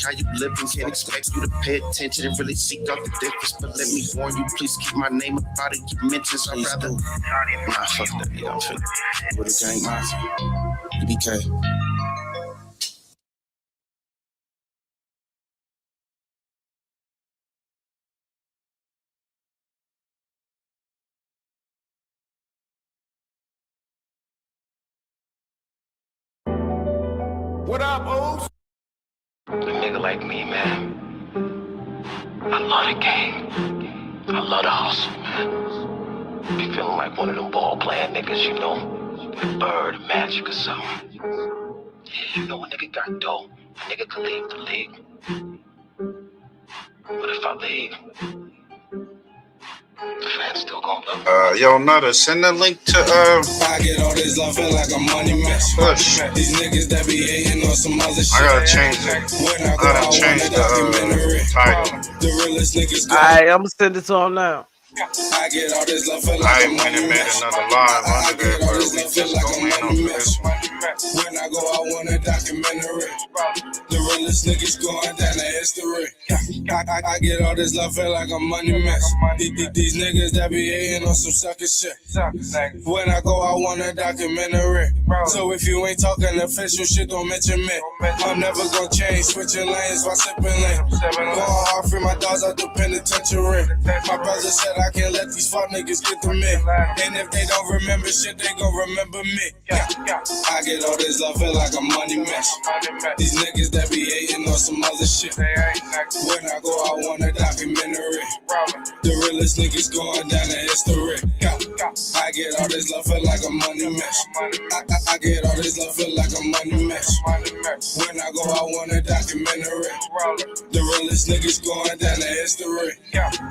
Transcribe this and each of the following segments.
how you living. Can't expect you to pay attention and really seek out the difference. But let me warn you, please keep my name about it. You mentions I'd rather. Nah, fuck that nigga. I'm fit. With a gang mafia. BK. What up, O's? A nigga like me, man. I love the game. I love the hustle, man. Be feeling like one of them ball playing niggas, you know, like Bird, Magic or something. Yeah, you know, a nigga got dope. A nigga can leave the league. But if I leave, the fans still gon' love me. Yo, Nutta, send the link to I get all this love, feel like a money mess. Push. These niggas that be hating on some other shit. I gotta change it. I gotta change the title. The realest niggas go. Alright, I'm gonna send it to him now. I get all this love, feel I like a went money and made mess. another live I under there, get all but this we love, feel just like going a in on money this mess. one. When I go, I want a documentary. The realest niggas going down the history. I get all this love, feel like a money mess. These niggas that be hating on some sucker shit. When I go, I want a documentary. So if you ain't talking official shit, don't mention me. I'm never gonna change, switching lanes while sipping lean. Going hard, free my dogs out the penitentiary. My brother said I can't let these fuck niggas get to me. And if they don't remember shit, they gon' remember me. I get all this love, feel like a money mess. These niggas that be hating on some other shit. When I go, I want a documentary. The realest niggas going down the history. I get all this love, feel like a money mess. I get all this love, feel like a money mess. When I go, I want a documentary. The realest niggas going down the history.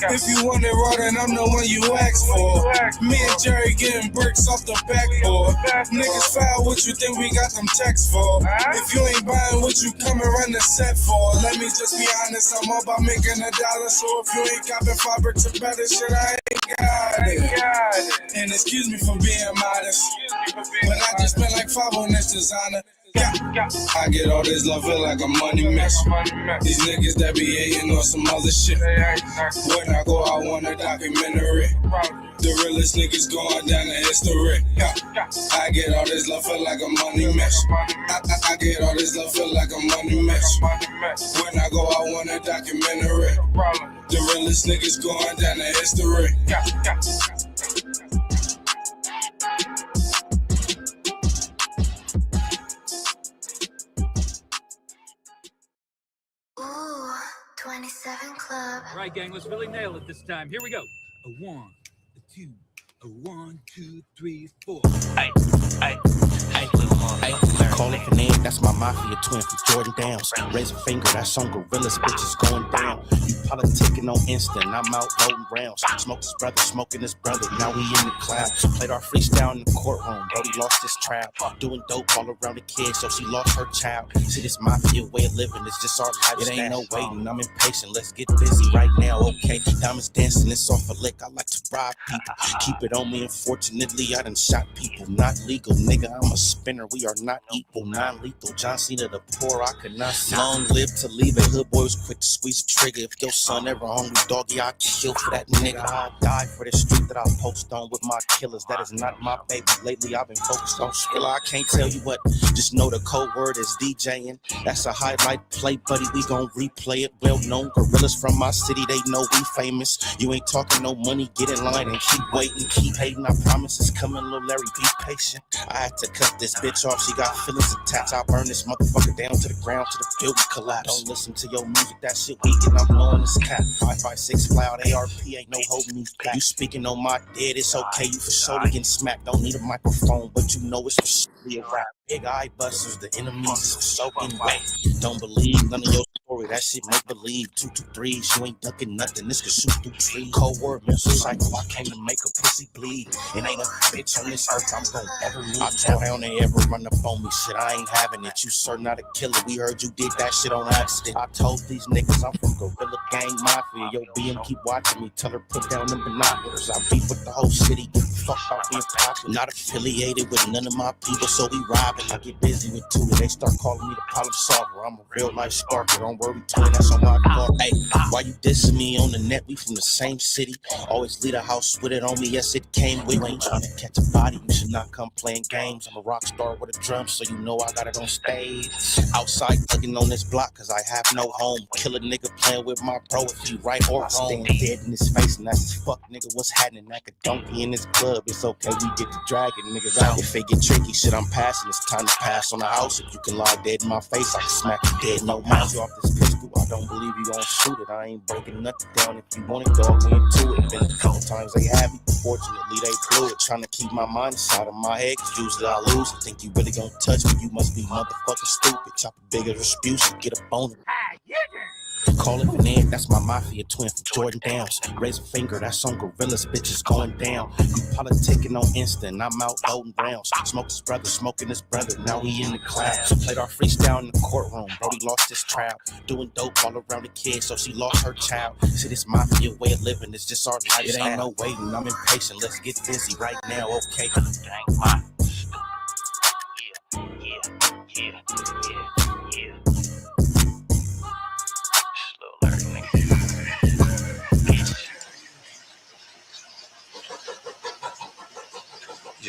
If you want it raw, then I'm the one you ask for. Me and Jerry getting bricks off the backboard. Niggas foul, what you think we got them texts for? If you ain't buying what you come and run the set for, let me just be honest, I'm all about making a dollar. So if you ain't copping 5 bricks or better shit, I ain't got it. And excuse me for being modest, but I just spent like 5 on this designer. I get all this love, feel like a money mess. These niggas that be hating on some other shit. When I go, I want a documentary. The realest niggas going down the history. I get all this love, feel like a money mess. I get all this love, feel like a money mess. When I go, I want a documentary. The realest niggas going down the history. Ooh, 27 Club. All right, gang, let's really nail it this time. Here we go. A 1, a 2, a 1, 2, 3, 4. Hey, hey, hey, hey. Call it an egg, that's my mafia twin from Jordan Downs. Raise a finger, that's on Gorillas, bitches going down. You politicking on instant, I'm out voting rounds. Smoke his brother, smoking his brother, now we in the cloud. Played our freestyle in the courtroom, Brody lost his trial. Doing dope all around the kid, so she lost her child. See, this mafia way of living, it's just our lifestyle. It ain't no waiting, I'm impatient, let's get busy right now, okay? Diamonds dancing, it's off a lick, I like to rob people. Keep it on me, unfortunately, I done shot people. Not legal, nigga, I'm a spinner, we are not equal. Non-lethal, John Cena the poor, I could not see. Long live to leave it, hood boy was quick to squeeze the trigger. If your son ever hungry, doggy, I'll kill for that nigga. I'll die for the street that I post on with my killers. That is not my baby. Lately, I've been focused on Skrilla. I can't tell you what, just know the code word is DJing. That's a highlight play, buddy, we gon' replay it. Well-known gorillas from my city, they know we famous. You ain't talking no money, get in line and keep waiting, keep hating. I promise it's coming, little Larry, be patient. I had to cut this bitch off, she got feelings attached. I'll burn this motherfucker down to the ground, to the building collapse. Don't listen to your music, that shit weak and I'm blowing this cap. 5.56 loud, ARP ain't no holding me back. You speaking on my dead, it's okay, you for sure getting smacked. Don't need a microphone, but you know it's for sure a rap. Big eye busters, the enemies is soaking wet. Don't believe none of your story, that shit make believe. 2 2 3s, you ain't ducking nothing, this could shoot through trees. Cold word, mental cycle, I came to make a pussy bleed. It ain't a bitch on this earth I'm gonna ever meet. I tell down they ever run up on me, shit, I ain't having it. You sir not a killer, we heard you did that shit on accident. I told these niggas I'm from Gorilla Gang Mafia. Yo, BM keep watching me, tell her put down them binoculars. I beef with the whole city, get the fuck out being popular. Not affiliated with none of my people, so we robbing. I get busy with two, and they start calling me the problem solver. I'm a real life sparker, don't worry every toy that's on my car. Hey, why you dissing me on the net? We from the same city. Always leave a house with it on me. Yes, it came with me. Trying to catch a body, you should not come playing games. I'm a rock star with a drum, so you know I got it on stage. Outside looking on this block, cause I have no home. Kill a nigga playing with my bro if he right or wrong. Stand dead in his face and that's his fuck nigga. What's happening? Like a donkey in this club. It's okay, we get to dragging niggas out. If it get tricky, shit, I'm passing. It's time to pass on the house. If you can lie dead in my face, I can smack you dead. No mouth off this pistol. I don't believe you gon' shoot it. I ain't breaking nothing down. If you want it, dog, we into it. Been a couple times they have me. Fortunately, they blew it. Trying to keep my mind inside of my head, cause usually I lose. I think you really gon' touch me. You must be motherfucking stupid. Chop a bigger dispute, get a bone. Call it an end, that's my mafia twin from Jordan Downs. Raise a finger, that's on gorillas, bitches going down. You politicking on instant, I'm out loading rounds. Smoke his brother, smoking his brother, now he in the clouds. Played our freestyle in the courtroom, Brody lost his trial. Doing dope all around the kid, so she lost her child. See, this mafia way of living, it's just our life. It ain't no waiting, I'm impatient, let's get busy right now, okay?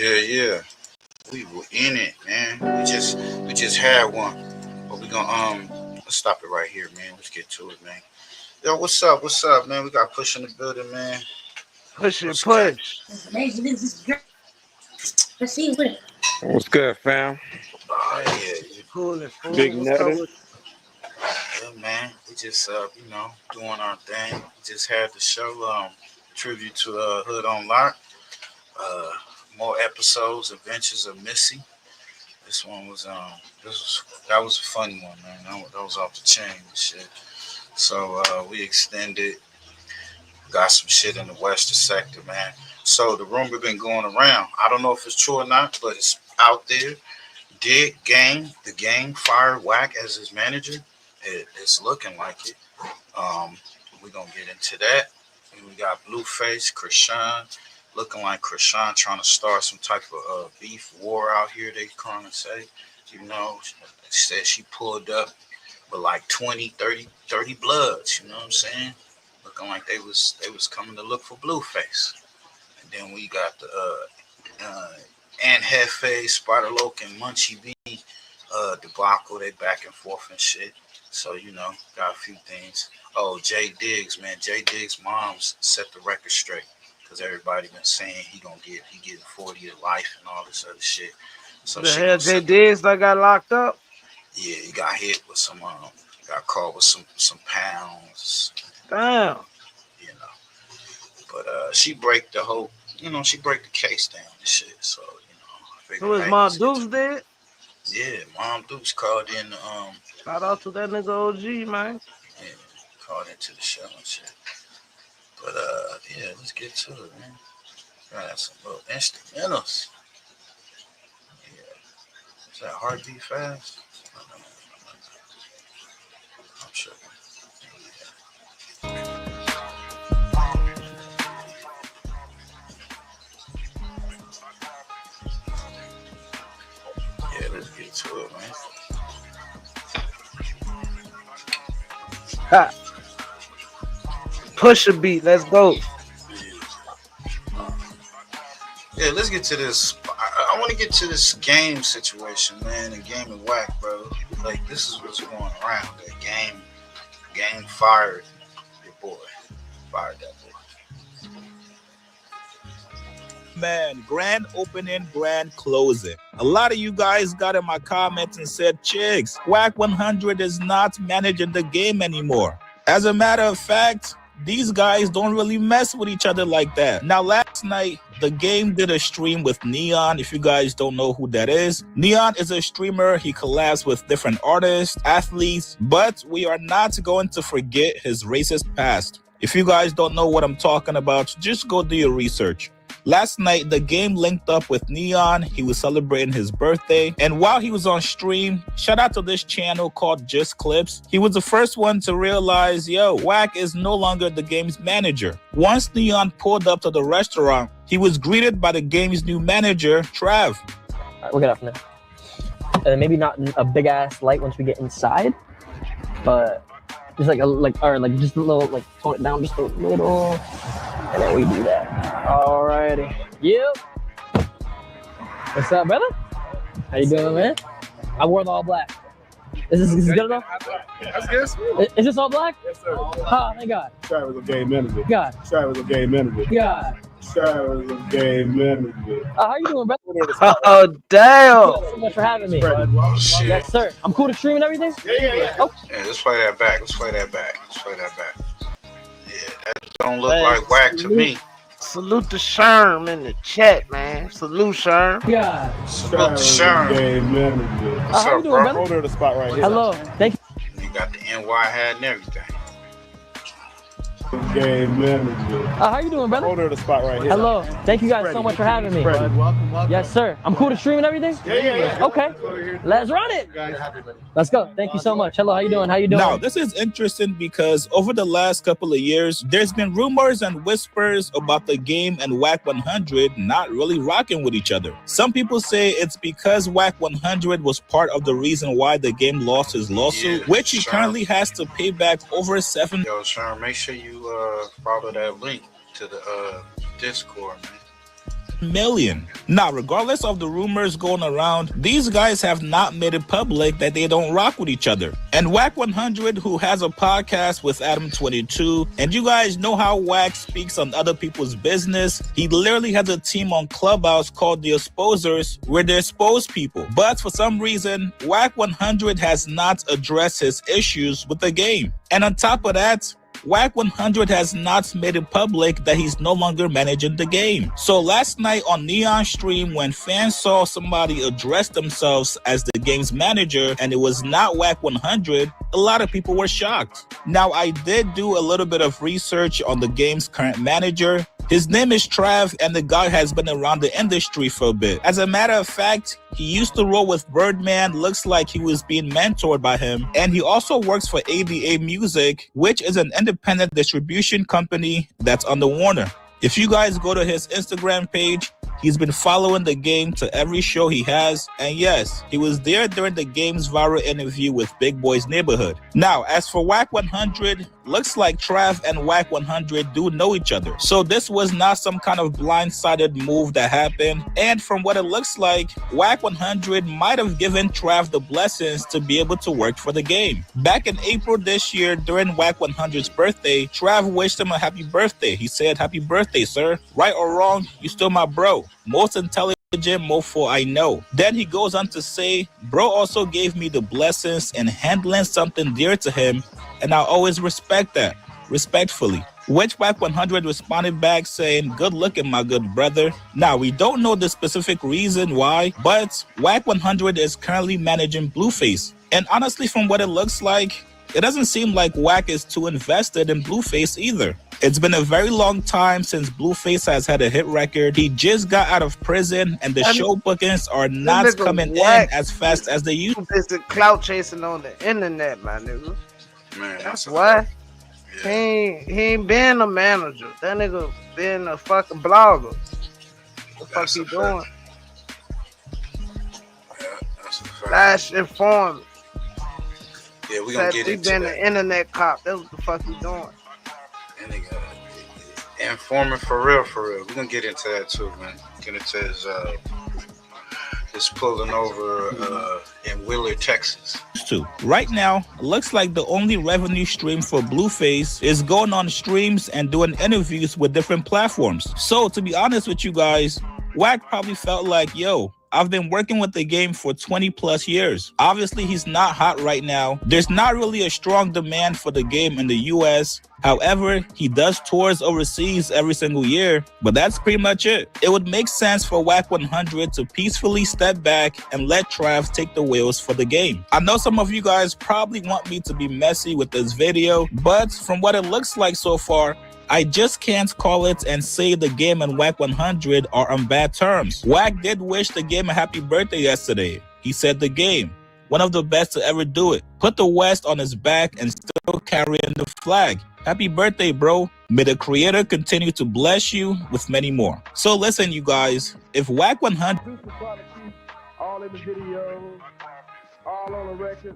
Yeah. We were in it, man. We just had one. But we gonna let's stop it right here, man. Let's get to it, man. Yo, what's up, man? We got Push in the building, man. Push. Let's see what. What's good, fam? Yeah. Cool and full. Big What's up Nutta. with Yeah, man. We just doing our thing. We just had the show, tribute to Hood on Lock. More episodes, Adventures of Missy. This one was that was a funny one, man. That was off the chain and shit. So we extended, got some shit in the Western sector, man. So the rumor been going around. I don't know if it's true or not, but it's out there. Did the gang fire WACK as his manager? It's looking like it. We're gonna get into that. And we got Blueface, Chrisean. Looking like Chrisean trying to start some type of beef war out here, they trying to say. You know, said she pulled up with like 20, 30 bloods, you know what I'm saying? Looking like they was coming to look for Blueface. And then we got the and Jefe Spi and MUNCHIE B debacle, they back and forth and shit. So, you know, got a few things. Oh, Jay Diggs, man. Jay Diggs' mom's set the record straight. Because everybody been saying he getting 40 to life and all this other shit. So the hell Jay Diggs that got locked up? Yeah, he got hit with some got caught with some pounds. Damn. You know. But she break the whole, she break the case down and shit. So, I figured, Who is Mom Dukes dead? Yeah, Mom Dukes called in shout out to that nigga OG, man. Yeah, called into the show and shit. But yeah, let's get to it, man. Got some little instrumentals. Yeah. Is that Heartbeat Fast? I'm sure. Yeah, let's get to it, man. Ha. Push a beat, let's go. Yeah, let's get to this. I want to get to this game situation, man, and game and WACK, bro. Like, this is what's going around. That game fired your boy. Fired that boy. Man, grand opening, grand closing. A lot of you guys got in my comments and said, Chicks, WACK100 is not managing the game anymore. As a matter of fact, these guys don't really mess with each other like that. Now, last night, the game did a stream with Neon. If you guys don't know who that is, Neon is a streamer. He collabs with different artists, athletes, but we are not going to forget his racist past. If you guys don't know what I'm talking about, just go do your research. Last night, the game linked up with Neon. He was celebrating his birthday. And while he was on stream, shout out to this channel called Just Clips. He was the first one to realize, yo, WACK is no longer the game's manager. Once Neon pulled up to the restaurant, he was greeted by the game's new manager, Trav. All right, we'll get off now. Maybe not a big ass light once we get inside, but Just like just a little, like tone it down just a little, and then we do that. Alrighty. Yep. What's up, brother? How you doing, man? I wore the all black. Is this good enough? That's good. Is this all black? Yes, sir. Oh, thank God. Travis a game manager. God. Travis a game manager. God. Travis a game manager. How you doing, brother? Oh, damn. Thank you so much for having me. Oh, shit. Yes, sir. I'm cool to stream and everything? Yeah. Oh. Yeah, let's play that back. Yeah, that don't look like whack to me. Salute to Sherm in the chat, man. Salute, Sherm. Yeah. Salute to Sherm. Game manager. What's how up, you doing, bro? brother? Hold the spot right here. Hello. Thank you. You got the NY hat and everything. Game manager. How you doing, brother? Hold the spot right here. Hello. Thank you guys so much for having me. Welcome. Yes, sir. I'm cool to stream and everything? Yeah. Okay. Let's run it. Let's go. Thank you so much. Hello. How you doing? How you doing? Now, this is interesting because over the last couple of years, there's been rumors and whispers about the game and WACK100 not really rocking with each other. Some people say it's because WACK100 was part of the reason why the game lost his lawsuit, which he currently has to pay back over 7. Yo, Sherm, make sure you follow that link to the Discord, man. million. Now, regardless of the rumors going around, these guys have not made it public that they don't rock with each other. And WACK100, who has a podcast with Adam22, and you guys know how Wack speaks on other people's business, he literally has a team on Clubhouse called the Exposers, where they expose people. But for some reason, WACK100 has not addressed his issues with the game. And on top of that, WACK100 has not made it public that he's no longer managing the game. So last night on Neon's stream, when fans saw somebody address themselves as the game's manager and it was not WACK100, a lot of people were shocked. Now, I did do a little bit of research on the game's current manager. His name is Trav, and the guy has been around the industry for a bit. As a matter of fact, he used to roll with Birdman, looks like he was being mentored by him, and he also works for ADA Music, which is an independent distribution company that's under Warner. If you guys go to his Instagram page, he's been following the game to every show he has, and yes, he was there during the game's viral interview with Big Boy's Neighborhood. Now, as for WACK100, looks like Trav and WACK100 do know each other. So this was not some kind of blindsided move that happened, and from what it looks like, WACK100 might have given Trav the blessings to be able to work for the game. Back in April this year, during WACK100's birthday, Trav wished him a happy birthday. He said, "Happy birthday, sir. Right or wrong, you still my bro. Most intelligent mofo I know." Then he goes on to say, "Bro also gave me the blessings in handling something dear to him, and I always respect that, respectfully." Which WACK100 responded back saying, "Good looking, my good brother." Now, we don't know the specific reason why, but WACK100 is currently managing Blueface. And honestly, from what it looks like, it doesn't seem like Wack is too invested in Blueface either. It's been a very long time since Blueface has had a hit record. He just got out of prison, and the show bookings are not coming in as fast as they used to. It's the clout chasing on the internet, my nigga. Man, that's why. He ain't been a manager. That nigga been a fucking blogger. What the fuck he doing? Flash informant. Yeah, we gonna get into He been that. an internet cop. That's what the fuck he doing. And informant for real, for real. We gonna get into that too, man. Get into his pulling over in Willard, Texas. Right now, looks like the only revenue stream for Blueface is going on streams and doing interviews with different platforms. So to be honest with you guys, Wack probably felt like, yo, I've been working with the game for 20 plus years. Obviously, he's not hot right now. There's not really a strong demand for the game in the US. However, he does tours overseas every single year, but that's pretty much it. It would make sense for WACK100 to peacefully step back and let Trav take the wheels for the game. I know some of you guys probably want me to be messy with this video, but from what it looks like so far, I just can't call it and say the game and WACK100 are on bad terms. Wack did wish the game a happy birthday yesterday. He said the game, one of the best to ever do it, put the West on his back and still carrying the flag. Happy birthday, bro. May the creator continue to bless you with many more. So listen, you guys, if WACK100... All in the videos, all on the record.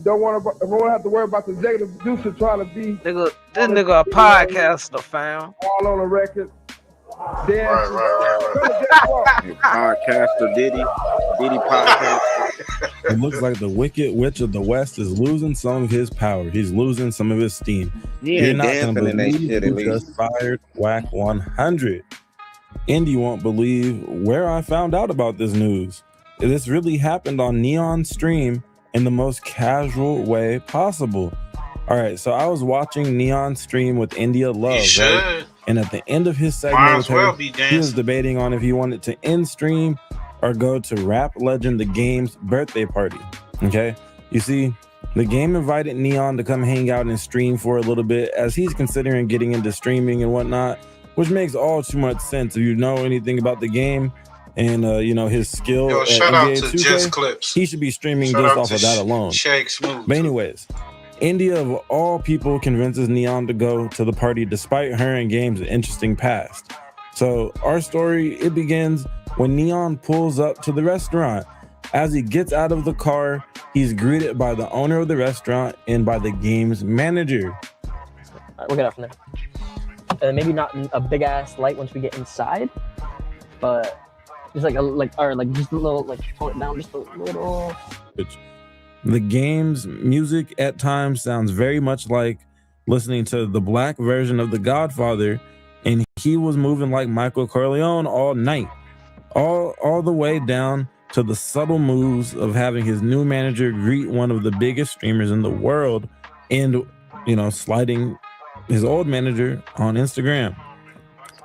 Don't want to have to worry about the executive producer trying to be This nigga a podcaster, fam. all on the record. Right. Podcaster Diddy podcast. It looks like the Wicked Witch of the West is losing some of his power. He's losing some of his steam. You're not going to believe who just fired WACK100. Indy won't believe where I found out about this news. This really happened on Neon's stream in the most casual way possible. All right, so I was watching Neon stream with India Love, right? And at the end of his segment with her, he was debating on if he wanted to end stream or go to Rap Legend the Game's birthday party. Okay, you see, the game invited Neon to come hang out and stream for a little bit as he's considering getting into streaming and whatnot, which makes all too much sense if you know anything about the game and you know his skill. Yo, shout out to Just Clips. He should be streaming just off of that alone. Shake Smooth. But anyways, India of all people convinces Neon to go to the party despite her and Game's interesting past. So our story, it begins when Neon pulls up to the restaurant. As he gets out of the car, he's greeted by the owner of the restaurant and by the Game's manager. All right, we'll get out from there. Maybe not a big ass light once we get inside, but just just a little, like tone it down just a little. The Game's music at times sounds very much like listening to the black version of The Godfather, and he was moving like Michael Corleone all night, all the way down to the subtle moves of having his new manager greet one of the biggest streamers in the world and, you know, sliding his old manager on Instagram.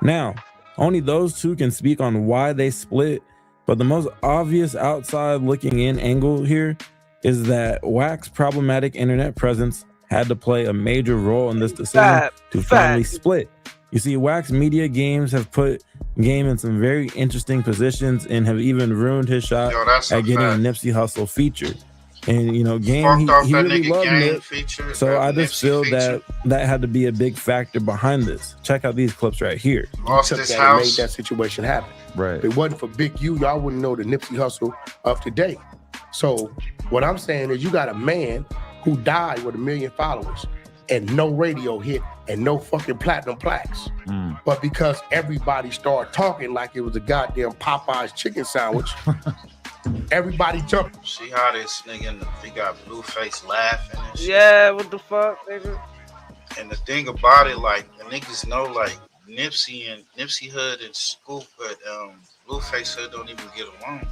Now, only those two can speak on why they split, but the most obvious outside looking in angle here is that WACK's problematic internet presence had to play a major role in this decision to finally split. You see, WACK's media games have put Game in some very interesting positions and have even ruined his shot at getting a Nipsey Hussle feature. And, you know, Game, he really loved Nip, so I just feel that had to be a big factor behind this. Check out these clips right here. Lost his house. Made that situation happen. Right. If it wasn't for Big U, y'all wouldn't know the Nipsey Hussle of today. So what I'm saying is you got a man who died with 1 million followers and no radio hit and no fucking platinum plaques. But because everybody started talking like it was a goddamn Popeye's chicken sandwich, everybody jumped. See how this nigga, he got Blueface laughing and shit. Yeah, what the fuck, nigga? And the thing about it, like, the niggas know, like, Nipsey Hood and Scoop, but Blueface Hood don't even get along.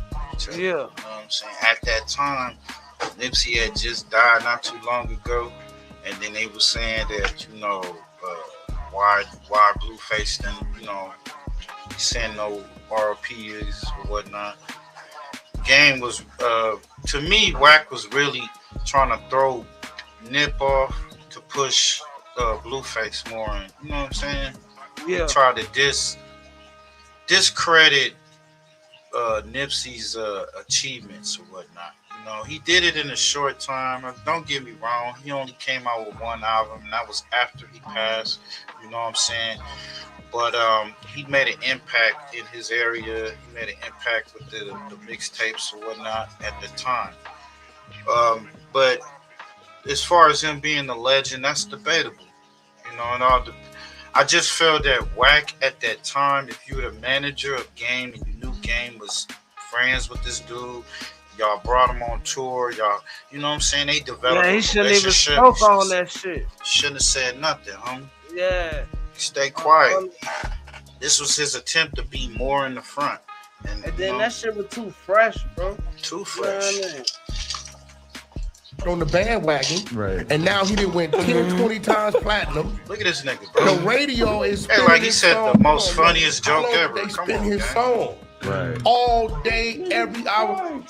Yeah. You know what I'm saying? At that time, Nipsey had just died not too long ago, and then they were saying that, you know, why Blueface didn't, you know, send no RPs or whatnot. Game was, to me, WACK was really trying to throw Nip off to push Blueface more, and you know what I'm saying? Yeah. He tried to discredit Nipsey's achievements or whatnot. You know, he did it in a short time. Don't get me wrong, he only came out with one album, and that was after he passed. You know what I'm saying? But he made an impact in his area. He made an impact with the mixtapes or whatnot at the time. But as far as him being a legend, that's debatable. You know, and I just felt that WACK at that time, if you were the manager of Game and you knew Game was friends with this dude, y'all brought him on tour, y'all, you know what I'm saying? They developed he shouldn't even spoke on that shit. Shouldn't have said nothing, homie. Yeah. Stay quiet. This was his attempt to be more in the front. And then that shit was too fresh, bro. Too fresh. You know what I mean? On the bandwagon, right? And now he done went 10, 20 times platinum. Look at this nigga, bro. The radio is hey, like he said, the most funniest joke ever. They spin his song all day, every hour.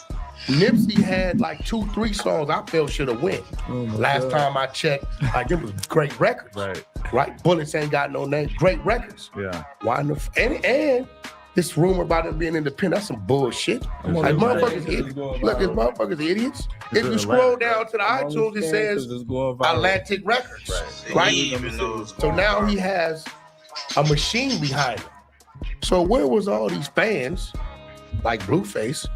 Nipsey had like 2-3 songs I felt should have went. Last time I checked, like it was great records. Right. Bullets ain't got no name. Great records. Yeah. Why in the and this rumor about him being independent, that's some bullshit. Like motherfuckers idiots. Look, it's motherfuckers idiots. If you scroll down to the iTunes, it says Atlantic Records. Right? So now he has a machine behind him. So where was all these fans like Blueface?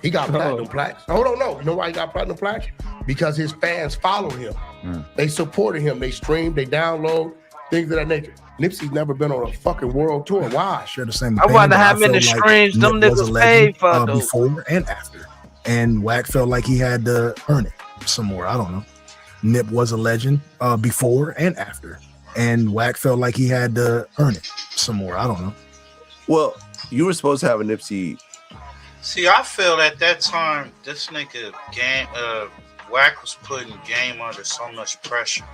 He got platinum plaques. Hold on, no. You know why he got platinum plaques? Because his fans follow him. They supported him. They stream, they download, things of that nature. Nipsey's never been on a fucking world tour. Why? Share the same. I wonder how many streams them niggas paid for though. Before and after. And Wack felt like he had to earn it some more. I don't know. Nip was a legend before and after. And Wack felt like he had to earn it some more. I don't know. Well, you were supposed to have a Nipsey. See, I feel at that time, this nigga Wack was putting Game under so much pressure.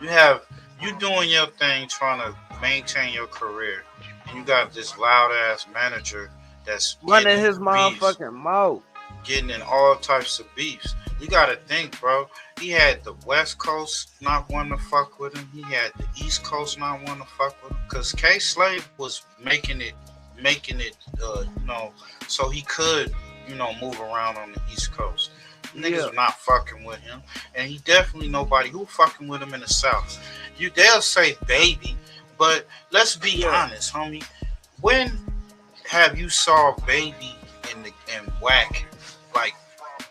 You doing your thing, trying to maintain your career, and you got this loud ass manager that's running his motherfucking mouth, getting in all types of beefs. You gotta think, bro. He had the West Coast not wanting to fuck with him. He had the East Coast not wanting to fuck with him, because K-Slave was making it, so he could, move around on the East Coast. Niggas were not fucking with him, and he definitely nobody who fucking with him in the South. They'll say Baby, but let's be honest, homie. When have you saw Baby and Wack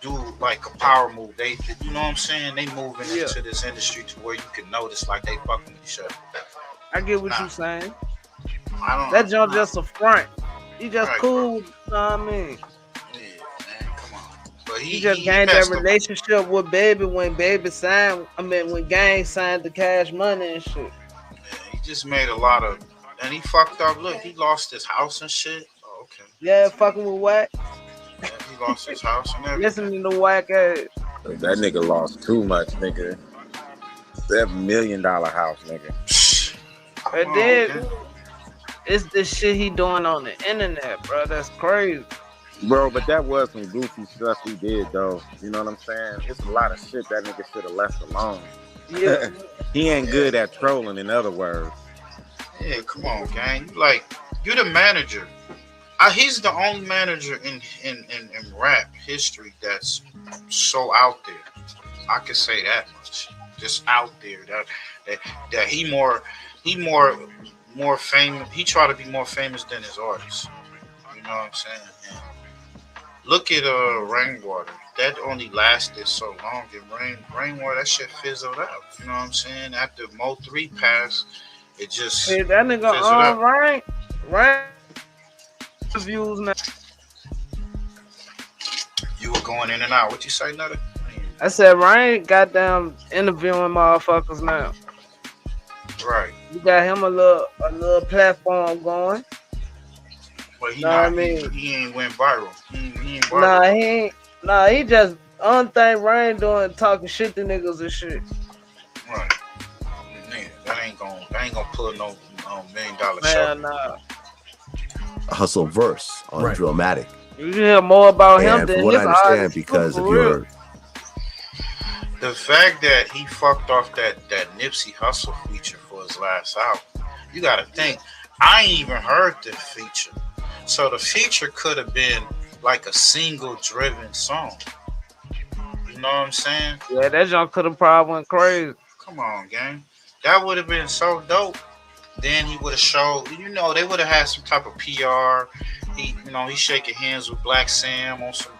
do like a power move? They, you know what I'm saying? They moving into this industry to where you can notice like they fucking with each other. I get what you're saying. That jump just a front. He just cool. You know what I mean? But he just gained that relationship with Baby when Baby signed. When Gang signed the Cash Money and shit. Yeah, he just made a lot of, and he fucked up. Look, he lost his house and shit. Oh, okay. Yeah, fucking with Wack. Yeah, he lost his house and everything. Listening to Wack ass. That nigga lost too much, nigga. $7 million house, nigga. And then it's this shit he doing on the internet, bro. That's crazy. Bro, but that was some goofy stuff he did, though. You know what I'm saying? It's a lot of shit that nigga should have left alone. Yeah. He ain't good at trolling, in other words. Yeah, come on, gang. You're the manager. He's the only manager in rap history that's so out there. I can say that much. Just out there. That he more famous. He try to be more famous than his artists. You know what I'm saying? And look at Rainwater. That only lasted so long. And Rainwater, that shit fizzled out. You know what I'm saying? After Mo 3 passed, it just that nigga Rain views now. You were going in and out. What you say, Nutta? I said Rain goddamn interviewing motherfuckers now. Right. You got him a little platform going. But he ain't went viral. He ain't viral. He just thing Rain doing, talking shit to niggas and shit. Right. Nigga, that ain't gonna pull no $1 million show. Nah. Hustle verse on Drillmatic. You hear more about him than from what I understand, because of your the fact that he fucked off that Nipsey Hussle feature for his last album. You gotta think, I ain't even heard the feature. So the feature could have been like a single driven song. You know what I'm saying? Yeah, that junk could have probably went crazy. Come on, gang. That would have been so dope. Then he would have showed, they would have had some type of PR. He's shaking hands with Black Sam on some,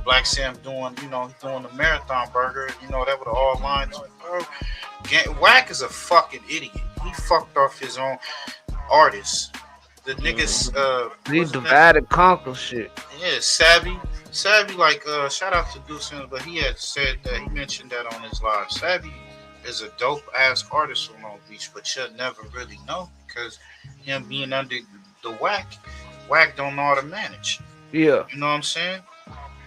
Black Sam doing the marathon burger. That would have all lined up. Bro, Wack is a fucking idiot. He fucked off his own artists. The niggas, he divided conquer shit. Yeah, Savvy, shout out to Deuce, but he had said that, he mentioned that on his live. Savvy is a dope ass artist on Long Beach, but you'll never really know because him being under the Wack don't know how to manage. Yeah. You know what I'm saying?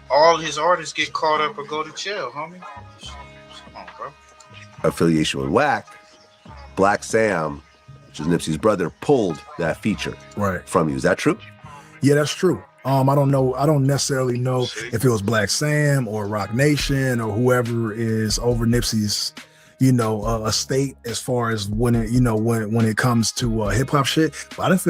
All his artists get caught up or go to jail, homie. Come on, bro. Affiliation with Wack, Black Sam, which is Nipsey's brother, pulled that feature from you. Is that true? Yeah, that's true. I don't know. I don't necessarily know if it was Black Sam or Rock Nation or whoever is over Nipsey's, estate as far as when it comes to hip hop shit. But I didn't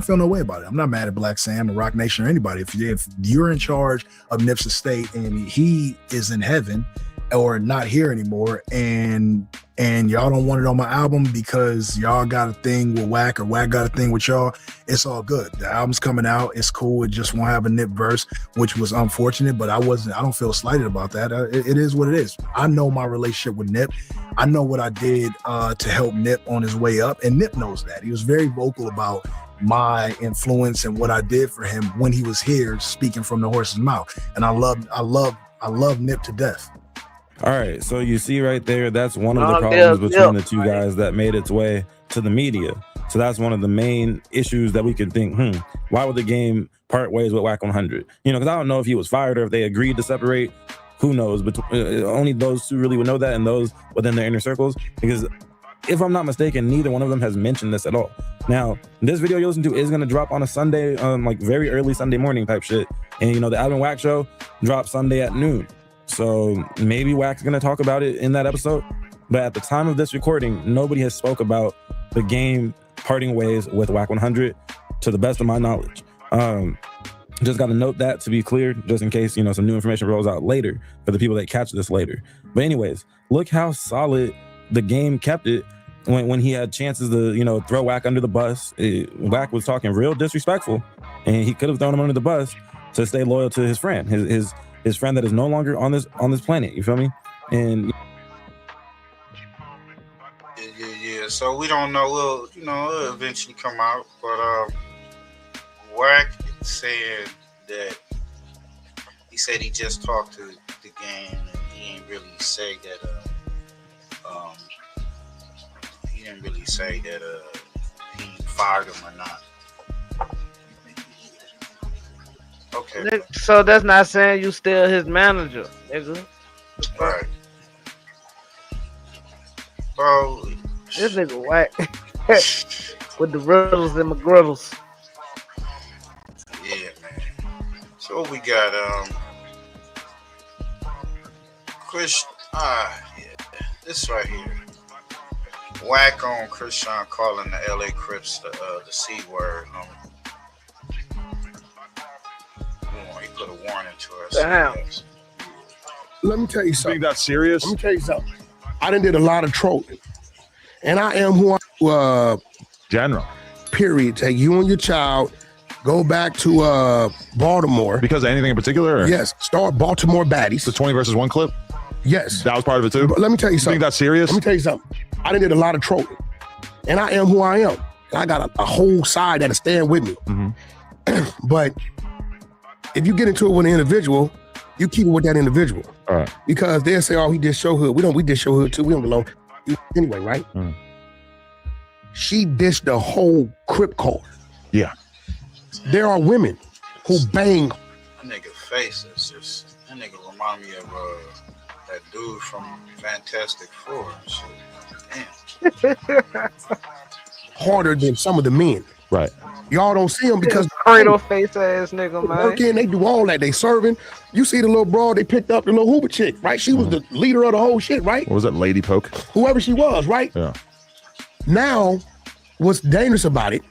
feel no way about it. I'm not mad at Black Sam or Rock Nation or anybody. If you're in charge of Nip's estate and he is in heaven, or not here anymore, and y'all don't want it on my album because y'all got a thing with WACK or WACK got a thing with y'all, it's all good. The album's coming out, it's cool. It just won't have a Nip verse, which was unfortunate, but I don't feel slighted about that. It is what it is. I know my relationship with Nip. I know what I did to help Nip on his way up, and Nip knows that. He was very vocal about my influence and what I did for him when he was here, speaking from the horse's mouth. And I love Nip to death. All right, so you see right there, that's one of the problems between the two guys that made its way to the media. So that's one of the main issues that we could think, why would the game part ways with WACK100? You know, because I don't know if he was fired or if they agreed to separate. Who knows? But only those two really would know that, and those within their inner circles. Because if I'm not mistaken, neither one of them has mentioned this at all. Now, this video you listen to is going to drop on a Sunday, like very early Sunday morning type shit. And, you know, the Alvin WACK show drops Sunday at noon. So maybe WACK's going to talk about it in that episode. But at the time of this recording, nobody has spoke about the game parting ways with WACK100 to the best of my knowledge. Just got to note that to be clear, just in case, you know, some new information rolls out later for the people that catch this later. But anyways, look how solid the game kept it when he had chances to, you know, throw WACK under the bus. WACK was talking real disrespectful, and he could have thrown him under the bus to stay loyal to his friend, his friend that is no longer on this planet. You feel me? And yeah. So we don't know. It'll eventually come out. But WACK said that he said he just talked to the game, and he ain't really say that. He didn't really say that he fired him or not. Okay. So that's not saying you still his manager, nigga. Right. Bro. This nigga whack. With the riddles and McGriddles. Yeah, man. So what we got? Chris. Yeah. This right here. WACK on Chrisean calling the LA CRIPS the C word. He put a warning to us. Damn. Let me tell you something. You think that's serious? Let me tell you something. I done did a lot of trolling, and I am who I general. Period. Take you and your child, go back to Baltimore. Because of anything in particular? Or? Yes. Start Baltimore Baddies. The 20 versus 1 clip? Yes. That was part of it too? But let me tell you something. You think that's serious? Let me tell you something. I done did a lot of trolling, and I am who I am. I got a whole side that'll stand with me. Mm-hmm. But if you get into it with an individual, you keep it with that individual. All right. Because they'll say, oh, he did show hood. We did show hood too. We don't belong. Anyway, right? Mm. She dished the whole Crip card. Yeah. There are women who bang. That nigga face is just, that nigga remind me of that dude from Fantastic Four and shit. Damn. Harder than some of the men. Right. Y'all don't see them because cradle face ass nigga, man. Working, they do all that. They serving. You see the little broad, they picked up the little Hoover chick, right? She was the leader of the whole shit, right? What was that, Lady Poke? Whoever she was, right? Yeah. Now, what's dangerous about it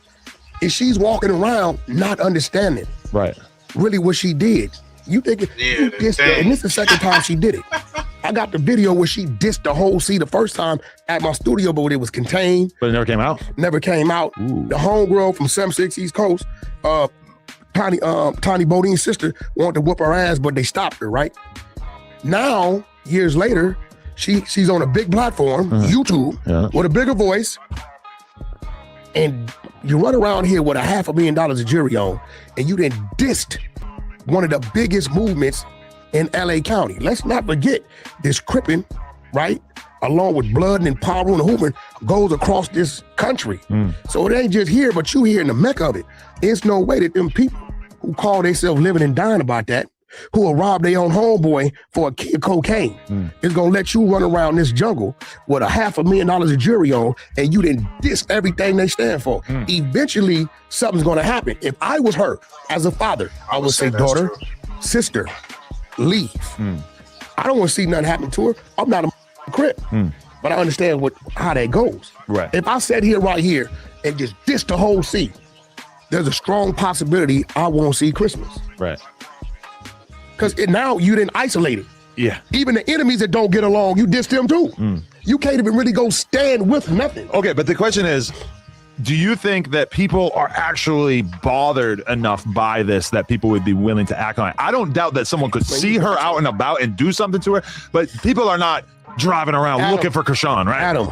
is she's walking around not understanding right really what she did. You think and this is the second time she did it. I got the video where she dissed the whole C the first time at my studio, but it was contained. But it never came out? Never came out. Ooh. The homegirl from 76 East Coast, Tiny Bodine's sister, wanted to whoop her ass, but they stopped her, right? Now, years later, she's on a big platform, YouTube, with a bigger voice, and you run around here with $500,000 of jury on, and you then dissed one of the biggest movements in LA County. Let's not forget this Crippin', right? Along with Blood and Pablo and Hoover goes across this country. So it ain't just here, but you here in the mecca of it. There's no way that them people who call themselves living and dying about that, who will rob their own homeboy for a kid of cocaine, is gonna let you run around this jungle with $500,000 of jury on, and you didn't diss everything they stand for. Eventually, something's gonna happen. If I was her as a father, I would say, daughter, sister, leave. I don't want to see nothing happen to her. I'm not a Crip, but I understand how that goes. Right. If I sat here right here and just dissed the whole C, there's a strong possibility I won't see Christmas. Right. Because now you didn't isolate it. Yeah. Even the enemies that don't get along, you diss them too. You can't even really go stand with nothing. Okay, but the question is, do you think that people are actually bothered enough by this that people would be willing to act on it? I don't doubt that someone could see her out and about and do something to her, but people are not driving around looking for Chrisean, right? Adam.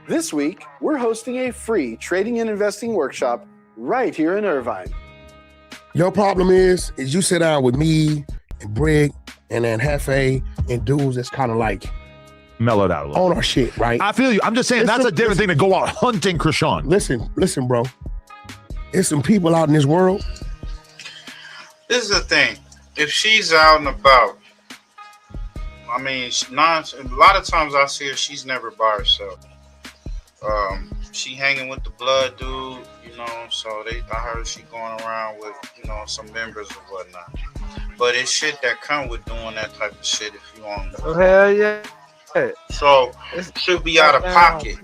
This week, we're hosting a free trading and investing workshop right here in Irvine. Your problem is you sit down with me and Brig and then Jefe and dudes that's kind of like mellowed out a little. On our shit, right? I feel you. I'm just saying that's a different thing to go out hunting Chrisean. Listen, bro. There's some people out in this world. This is the thing. If she's out and about, I mean, a lot of times I see her, she's never by herself. She hanging with the blood dude, you know, so I heard she going around with, you know, some members or whatnot. But it's shit that come with doing that type of shit if you want to. Oh, hell yeah. So she'll be out of pocket.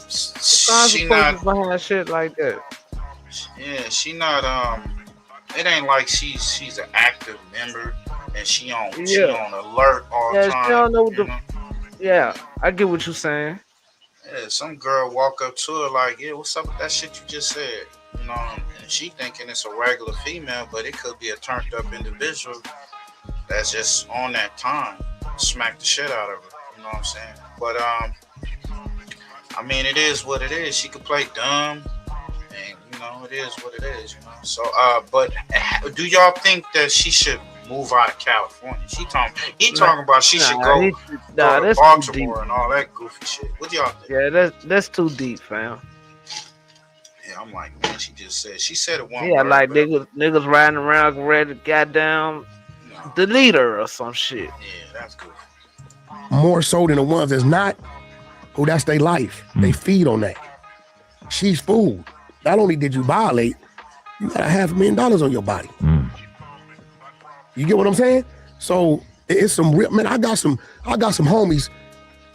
She not behind shit like that. Yeah, she not it ain't like she's an active member and she on alert all the time. She don't know what Yeah, I get what you're saying. Yeah, some girl walk up to her like, yeah, what's up with that shit you just said? You know, and she thinking it's a regular female, but it could be a turned up individual that's just on that time. Smack the shit out of her. You know what I'm saying? But I mean, it is what it is. She could play dumb, and you know, it is what it is. You know. So, but do y'all think that she should move out of California? He talking about she should go to Baltimore and all that goofy shit. What do y'all think? Yeah, that's too deep, fam. Yeah, I'm like, man, she said it one. Yeah, word, like niggas riding around ready to goddamn delete her or some shit. Yeah, that's good. More so than the ones that's not, who that's their life. They feed on that. She's food. Not only did you violate, you got $500,000 on your body. You get what I'm saying? So it's some real, man, I got some homies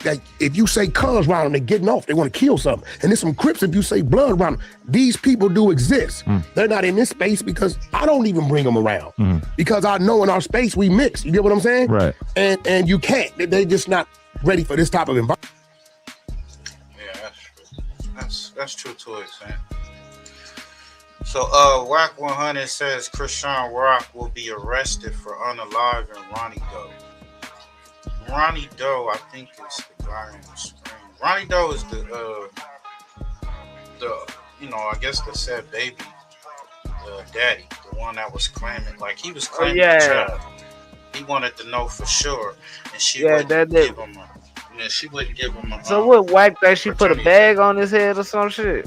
that if you say cuz around them, they're getting off. They want to kill something. And there's some Crips if you say blood around them. These people do exist. They're not in this space because I don't even bring them around. Because I know in our space we mix. You get what I'm saying? Right. And you can't. They're just not ready for this type of environment. Yeah, that's true. That's true to it, man. So WACK100 says Chrisean Rock will be arrested for unaliving Ronnie Doe. Ronnie Doe, I think, is the guy on the screen. Ronnie Doe is the you know, I guess the said baby daddy, the one that was claiming, like he was claiming the child. He wanted to know for sure, and she wouldn't give him a. Yeah, she wouldn't give him a. So what? Wipe that? She put a bag on his head or some shit.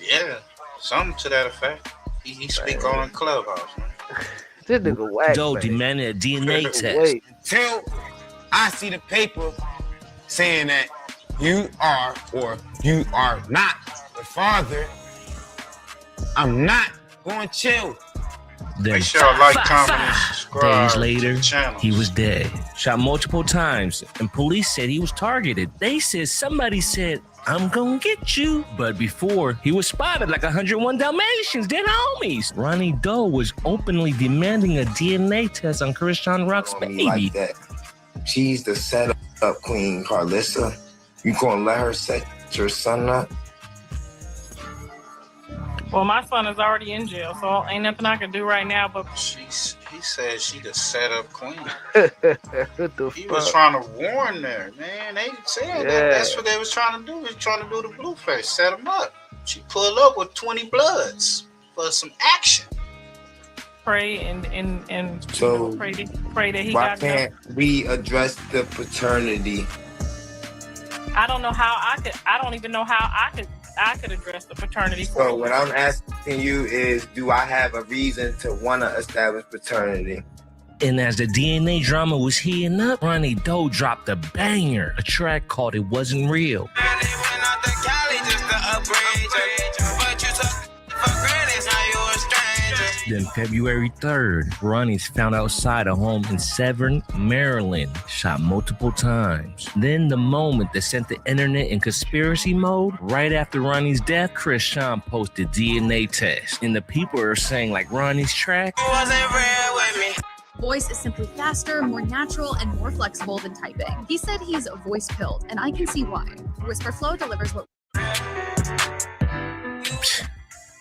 Yeah, something to that effect. He speak on Clubhouse, man. This nigga whack. Doe demanded a DNA test. Till I see the paper saying that you are or you are not the father, I'm not going to chill. Then make sure like, comment, and subscribe. Days later, he was dead. Shot multiple times, and police said he was targeted. They said somebody said, I'm gonna get you. But before, he was spotted like 101 Dalmatians, dead homies. Ronnie Doe was openly demanding a DNA test on Chrisean Rock's baby. Like that. She's the setup queen, Carlissa. You gonna let her set your son up? Well, my son is already in jail, so ain't nothing I can do right now. But he said she the setup queen. He was trying to warn her, man. They said that's what they was trying to do. They was trying to do the Blueface, set him up. She pulled up with 20 bloods for some action. Pray and so pray that he why got can't we address the paternity? I don't know how I could. I don't even know how I could address the paternity. So what I'm asking you is, do I have a reason to want to establish paternity? And as the DNA drama was heating up, Ronnie Doe dropped a banger, a track called It Wasn't Real. Then February 3rd, Ronnie's found outside a home in Severn, Maryland, shot multiple times. Then the moment that sent the internet in conspiracy mode, right after Ronnie's death, Chrisean posted DNA test. And the people are saying like Ronnie's track Voice is simply faster, more natural, and more flexible than typing. He said he's voice pilled, and I can see why. Whisperflow delivers what...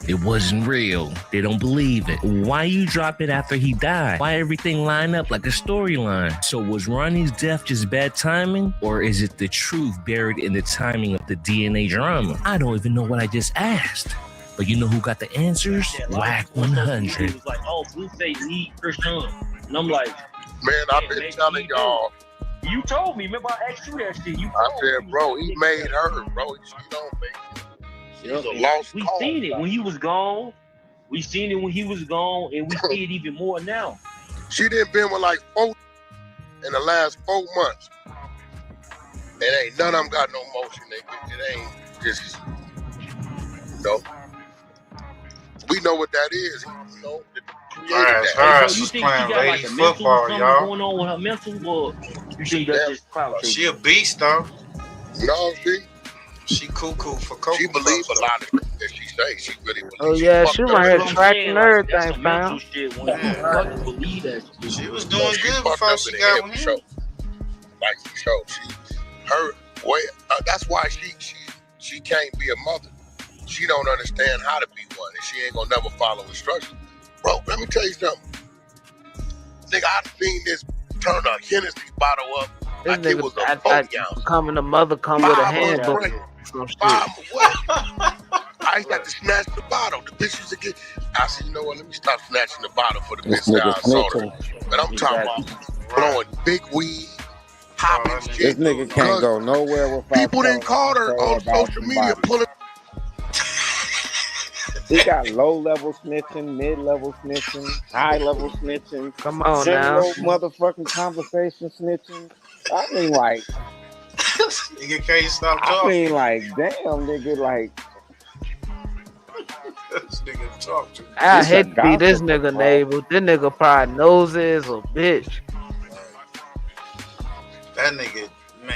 It wasn't real. They don't believe it. Why you drop it after he died? Why everything line up like a storyline? So was Ronnie's death just bad timing? Or is it the truth buried in the timing of the DNA drama? I don't even know what I just asked. But you know who got the answers? WACK100. He was like, oh, Blueface need Chrisean. And I'm like, man, I've been telling y'all. You told me. Remember I asked you that shit. I said, bro, he made her, bro. She don't make it. She's a lost We cause. seen it when he was gone. We seen it when he was gone, and we see it even more now. She done been with like 4 in the last 4 months. It ain't none of them got no motion. It ain't just, you know. We know what that is. You know, Her ass was playing lady football, y'all. Going on with her mental, or you think that's just crowd? She a beast, though. No, she cuckoo for cocoa. She believe a lot of things that she say. She really believes. Oh yeah, she right here tracking everything, fam. She was doing good before she got with him. Like so, her way. That's why she can't be a mother. She don't understand how to be one, and she ain't gonna never follow instructions. Bro, let me tell you something. Nigga, I've seen this turn a Hennessy bottle up This like it was a 40 ounce. Becoming a mother come with a handbook. I used to have to snatch the bottle. The bitch used to get. I said, you know what? Let me stop snatching the bottle for the bitch that I sold her. But I'm talking about blowing big weed, popping shit. This nigga can't go nowhere without. People didn't call her on social media pulling. He got low-level snitching, mid-level snitching, high-level snitching. Come on now. General motherfucking conversation snitching. I mean, like... Nigga can't stop I talking. mean, like, damn, nigga, like... This nigga talk to me. I hate to be this nigga neighbor. This nigga probably knows is a bitch. That nigga, man.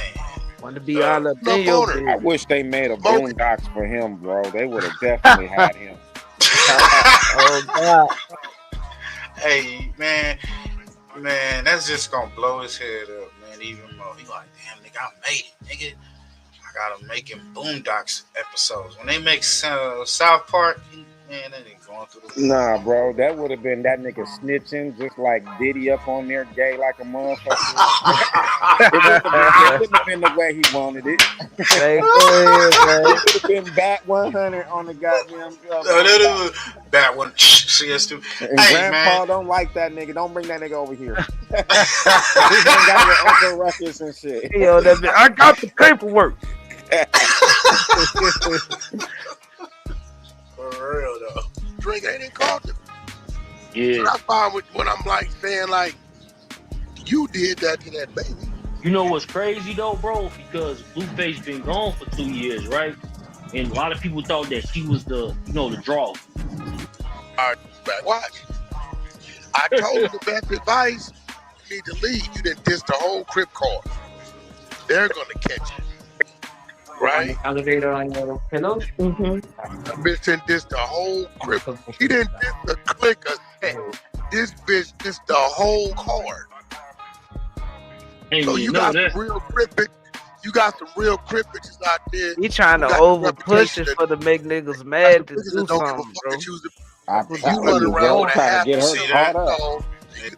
Want to be all up in your I business. wish they made a Boondocks for him, bro. They would have definitely had him. Oh God. Hey, man, that's just gonna blow his head up, man, even more. He like, damn, nigga, I made it, nigga. I gotta make him Boondocks episodes. When they make South Park, man, that nigga going through the... Nah, bro, that would have been that nigga snitching, just like Diddy up on there, gay like a motherfucker. It wouldn't have been the way he wanted it. Hey, go ahead, man. It would have been BACC100 on the goddamn That one, CS2. And Hey, Grandpa man. don't like that nigga. Don't bring that nigga over here. He's got your Uncle Ruckus and shit. Yo, that bitch, I got the paperwork. For real, though. Drink ain't even called it. Yeah. So that's why when I'm like saying like, you did that to that baby. You know what's crazy though, bro? Because Blueface been gone for 2 years, right? And a lot of people thought that she was the, the draw. All right, back. Watch. I told you the best advice. You need to leave. You didn't diss the whole Crip card. They're gonna catch you. Right? Elevator on your pillow. That bitch didn't diss the whole Crip. He didn't diss the click of set. This bitch dissed the whole card. So you got some real Crip. You got some real Crip bitches out there. He trying to over push it for to make niggas mad to do something, bro. You running around trying to get her caught up.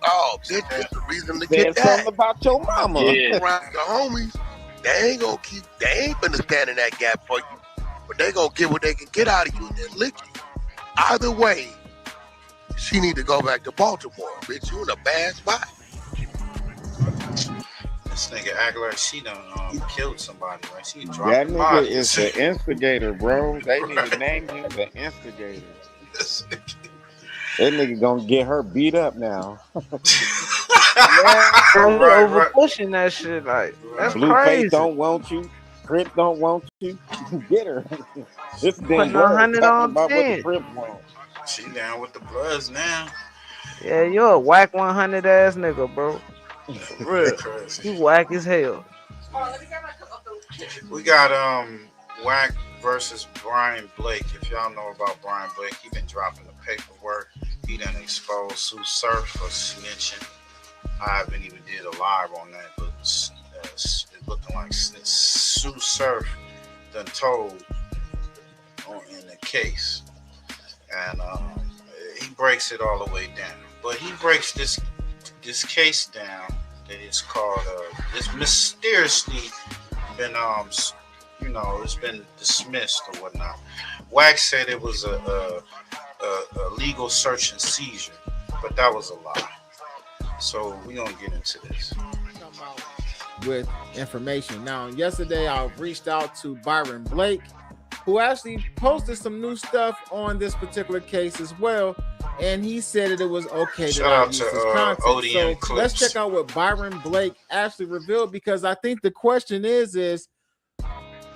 Oh, bitch, that's the reason to Said get that. something about your mama. Yeah. Around the homies, they ain't gonna stand in that gap for you. But they gonna get what they can get out of you and then lick you. Either way, she need to go back to Baltimore. Bitch, you in a bad spot. This nigga act like she done killed somebody. Like she dropped That nigga bodies. is the instigator, bro. They need to name him the instigator. That nigga gonna get her beat up now. Over pushing that shit, like that's Blueface crazy. don't want you. Crip don't want you. Get her. This Putting damn 100 on about what 10. the Crip want. She down with the Bloods now. Yeah, you're a whack 100 ass nigga, bro. For real. You whack as hell. We got WACK versus Brian Blake. If y'all know about Brian Blake, he been dropping the paperwork. He done exposed Sue Surf for snitching. I haven't even did a live on that, but it's looking like Sue Surf done told in the case, and he breaks it all the way down. But he breaks this case down that is called it's mysteriously been it's been dismissed or whatnot. WACK said it was a legal search and seizure, but that was a lie. So we're gonna get into this with information. Now, yesterday I reached out to Byron Blake, who actually posted some new stuff on this particular case as well, and he said that it was okay Shout to out use to this content. ODM So Clips. let's check out what Byron Blake actually revealed, because I think the question is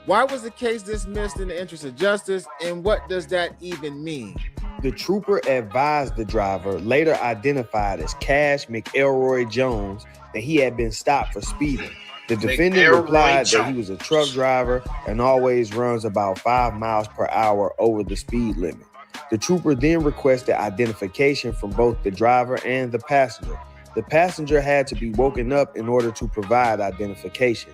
why was the case dismissed in the interest of justice, and what does that even mean? The trooper advised the driver, later identified as Cash McElroy Jones, that he had been stopped for speeding. The defendant replied that he was a truck driver and always runs about 5 miles per hour over the speed limit. The trooper then requested identification from both the driver and the passenger. The passenger had to be woken up in order to provide identification.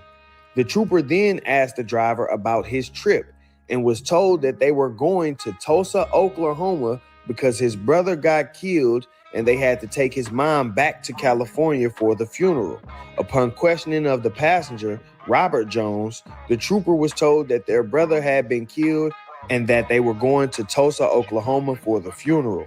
The trooper then asked the driver about his trip and was told that they were going to Tulsa, Oklahoma, because his brother got killed and they had to take his mom back to California for the funeral. Upon questioning of the passenger, Robert Jones, the trooper was told that their brother had been killed and that they were going to Tulsa, Oklahoma for the funeral.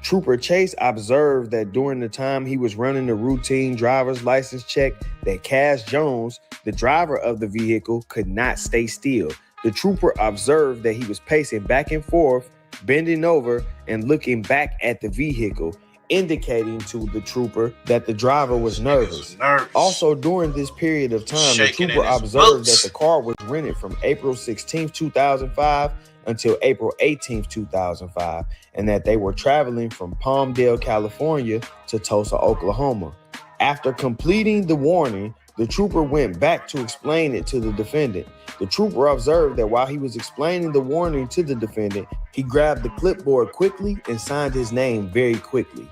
Trooper Chase observed that during the time he was running the routine driver's license check, that Cash Jones, the driver of the vehicle, could not stay still. The trooper observed that he was pacing back and forth, bending over and looking back at the vehicle, indicating to the trooper that the driver was nervous. Also, during this period of time, the trooper observed that the car was rented from April 16, 2005 until April 18, 2005, and that they were traveling from Palmdale, California to Tulsa, Oklahoma. After completing the warning, the trooper went back to explain it to the defendant. The trooper observed that while he was explaining the warning to the defendant, he grabbed the clipboard quickly and signed his name very quickly.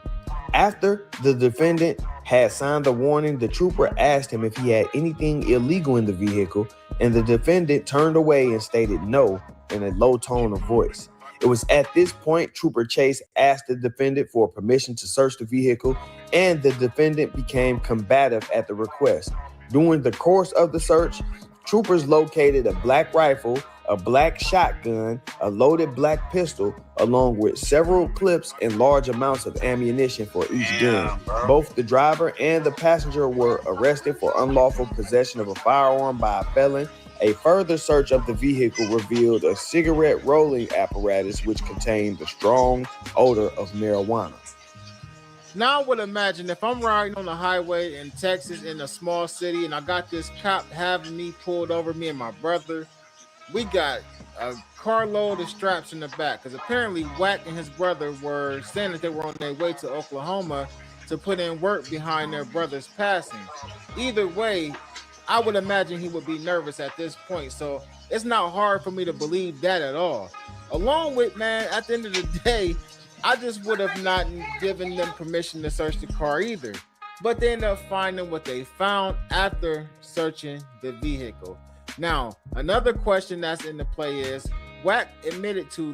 After the defendant had signed the warning, the trooper asked him if he had anything illegal in the vehicle, and the defendant turned away and stated no in a low tone of voice. It was at this point Trooper Chase asked the defendant for permission to search the vehicle, and the defendant became combative at the request. During the course of the search, troopers located a black rifle, a black shotgun, a loaded black pistol, along with several clips and large amounts of ammunition for each gun. Both the driver and the passenger were arrested for unlawful possession of a firearm by a felon. A further search of the vehicle revealed a cigarette rolling apparatus which contained the strong odor of marijuana. Now I would imagine if I'm riding on the highway in Texas in a small city and I got this cop having me pulled over, me and my brother, we got a carload of straps in the back, because apparently WACK and his brother were saying that they were on their way to Oklahoma to put in work behind their brother's passing. Either way, I would imagine he would be nervous at this point, so it's not hard for me to believe that at all. Along with, man, at the end of the day, I just would have not given them permission to search the car either. But they ended up finding what they found after searching the vehicle. Now, another question that's in the play is, WACK admitted to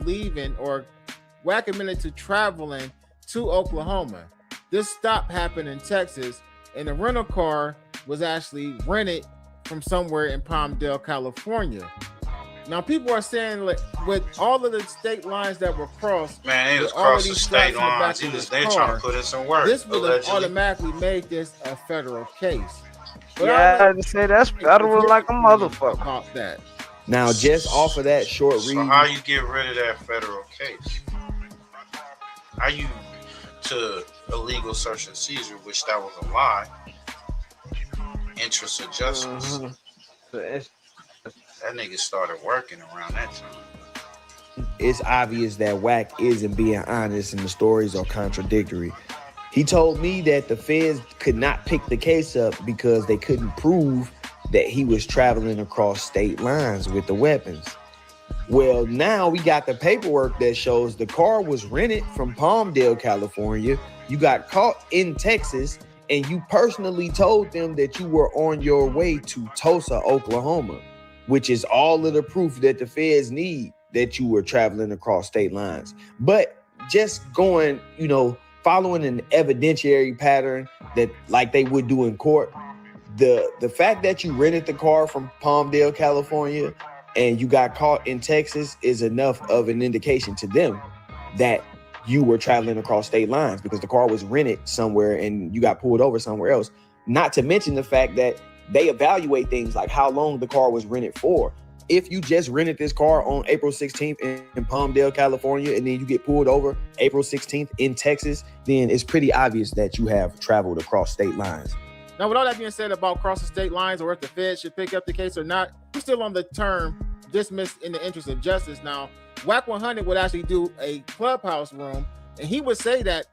traveling to Oklahoma. This stop happened in Texas, and the rental car was actually rented from somewhere in Palmdale, California. Now, people are saying, like, with all of the state lines that were crossed, man, it was crossing state lines. They trying to put in some work. This would have automatically made this a federal case. But yeah, I had to say that's federal like a motherfucker. About that. Now, just off of that short read. So how you get rid of that federal case? How you to illegal search and seizure, which that was a lie, interest of justice. That nigga started working around that time. It's obvious that WACK isn't being honest and the stories are contradictory. He told me that the feds could not pick the case up because they couldn't prove that he was traveling across state lines with the weapons. Well, now we got the paperwork that shows the car was rented from Palmdale, California. You got caught in Texas, and you personally told them that you were on your way to Tulsa, Oklahoma, which is all of the proof that the feds need that you were traveling across state lines. But just going, you know, following an evidentiary pattern that like they would do in court, the fact that you rented the car from Palmdale, California, and you got caught in Texas is enough of an indication to them that you were traveling across state lines because the car was rented somewhere and you got pulled over somewhere else. Not to mention the fact that they evaluate things like how long the car was rented for. If you just rented this car on April 16th in Palmdale, California, and then you get pulled over April 16th in Texas, then it's pretty obvious that you have traveled across state lines. Now, with all that being said about crossing state lines or if the Fed should pick up the case or not, we're still on the term dismissed in the interest of justice. Now, WACK100 would actually do a clubhouse room, and he would say that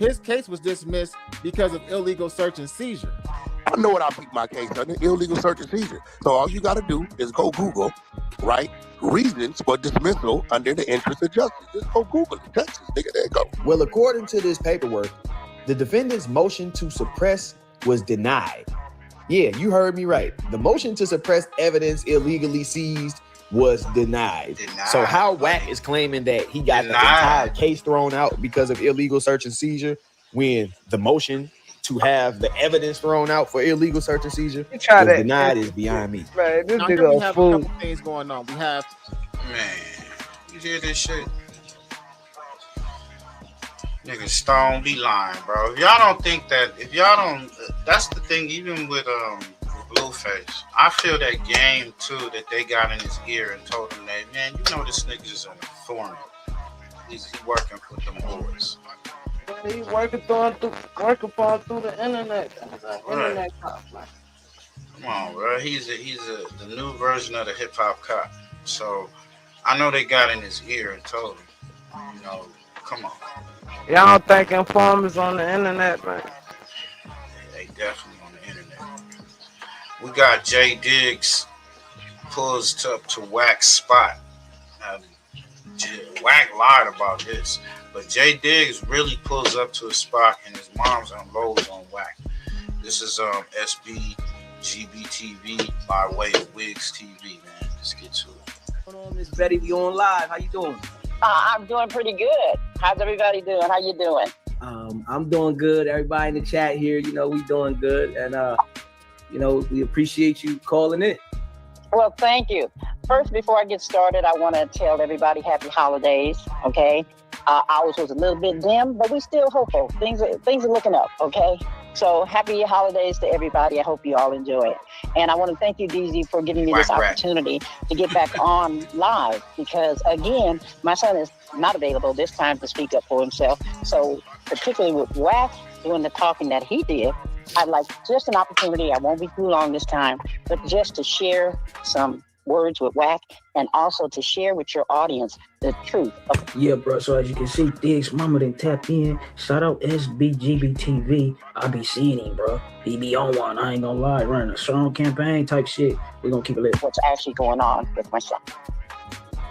his case was dismissed because of illegal search and seizure. I know what I picked my case under, illegal search and seizure. So all you got to do is go Google, right, reasons for dismissal under the interest of justice. Just go Google it, Texas, nigga, there you go. Well, according to this paperwork, the defendant's motion to suppress was denied. Yeah, you heard me right. The motion to suppress evidence illegally seized was denied. So how WACK is claiming that he got the entire case thrown out because of illegal search and seizure when the motion to have the evidence thrown out for illegal search and seizure was denied is beyond me. Man, this Now, nigga here we a have fool. a couple things going on. We have, Man, you hear this shit? Niggas Stone be lying, bro. If y'all don't think that, that's the thing, even with Blueface, I feel that game too that they got in his ear and told him that, man, you know this nigga's an informant. He's working with them boys. He working through the internet. Internet cop, man. Come on, bro. He's the new version of the hip hop cop. So I know they got in his ear and told him, you know, come on. Y'all don't think informers on the internet, man? They definitely on the internet. We got Jay Diggs pulls up to WACK's spot. WACK lied about this, but Jay Diggs really pulls up to a spot and his mom's unloads on WACK. This is SBGBTV by way of Wiggs TV, man. Let's get to it. What's going on, Miss Betty? We on live. How you doing? I'm doing pretty good. How's everybody doing? How you doing? I'm doing good. Everybody in the chat here, you know, we doing good. And, you know, we appreciate you calling in. Well, thank you. First, before I get started, I want to tell everybody happy holidays, okay? Ours was a little bit dim, but we still hopeful. Things are looking up, okay? So happy holidays to everybody. I hope you all enjoy it. And I want to thank you, DZ, for giving me this opportunity to get back on live because, again, my son is not available this time to speak up for himself. So particularly with WACK doing the talking that he did, I'd like just an opportunity. I won't be too long this time, but just to share some words with WACK and also to share with your audience the truth. Yeah, bro. So as you can see, Diggs mama done tapped in. Shout out SBGBTV. I be seeing him, bro. He be on one. I ain't gonna lie. Running a strong campaign type shit. We're gonna keep it lit. What's actually going on with my son.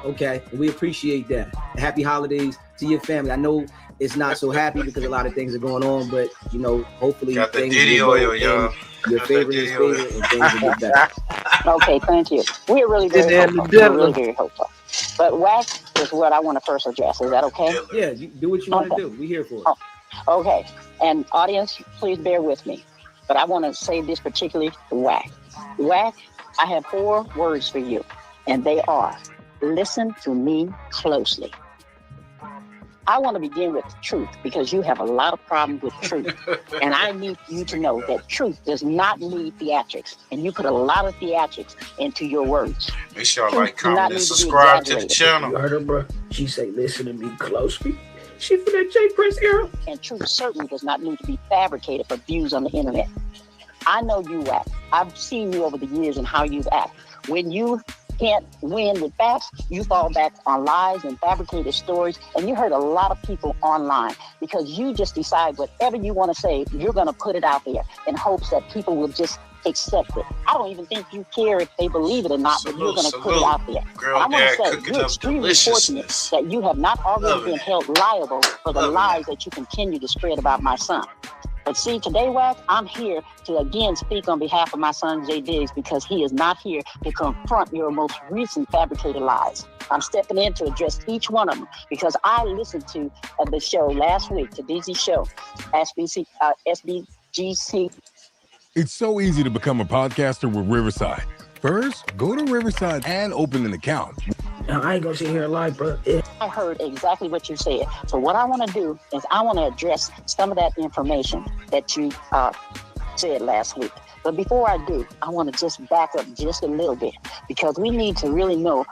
Okay, we appreciate that. Happy holidays to your family. I know it's not so happy because a lot of things are going on, but you know, hopefully got the things Diddy will oil, go y'all. and your favorite is favorite and things will get better. Okay, thank you. We are really very hopeful. We're really very hopeful. But WACK is what I want to first address. Is that okay? Yeah, you do what you want to do. We're here for it. Oh, okay. And audience, please bear with me. But I want to say this particularly to WACK. WACK, I have 4 words for you, and they are, listen to me closely. I want to begin with the truth because you have a lot of problems with truth. And I need you to know that truth does not need theatrics. And you put a lot of theatrics into your words. Make sure y'all like, comment, and subscribe to the channel. You heard her, bro? She say, listen to me closely. She for that J. Prince era. And truth certainly does not need to be fabricated for views on the internet. I know you act. I've seen you over the years and how you act. When you can't win with facts, you fall back on lies and fabricated stories, and you hurt a lot of people online because you just decide whatever you want to say, you're going to put it out there in hopes that people will just accept it. I don't even think you care if they believe it or not, but you're going to put it out there. Girl, I want Dad, to say you're extremely fortunate that you have not already been held liable for the lies that you continue to spread about my son. But see, today, WACK, I'm here to again speak on behalf of my son, Jay Diggs, because he is not here to confront your most recent fabricated lies. I'm stepping in to address each one of them because I listened to the show last week, to DZ's show, SBGC. It's so easy to become a podcaster with Riverside. First, go to Riverside and open an account. Now, I ain't gonna sit here and lie, bro. I heard exactly what you said. So what I want to do is I want to address some of that information that you said last week. But before I do, I want to just back up just a little bit because we need to really know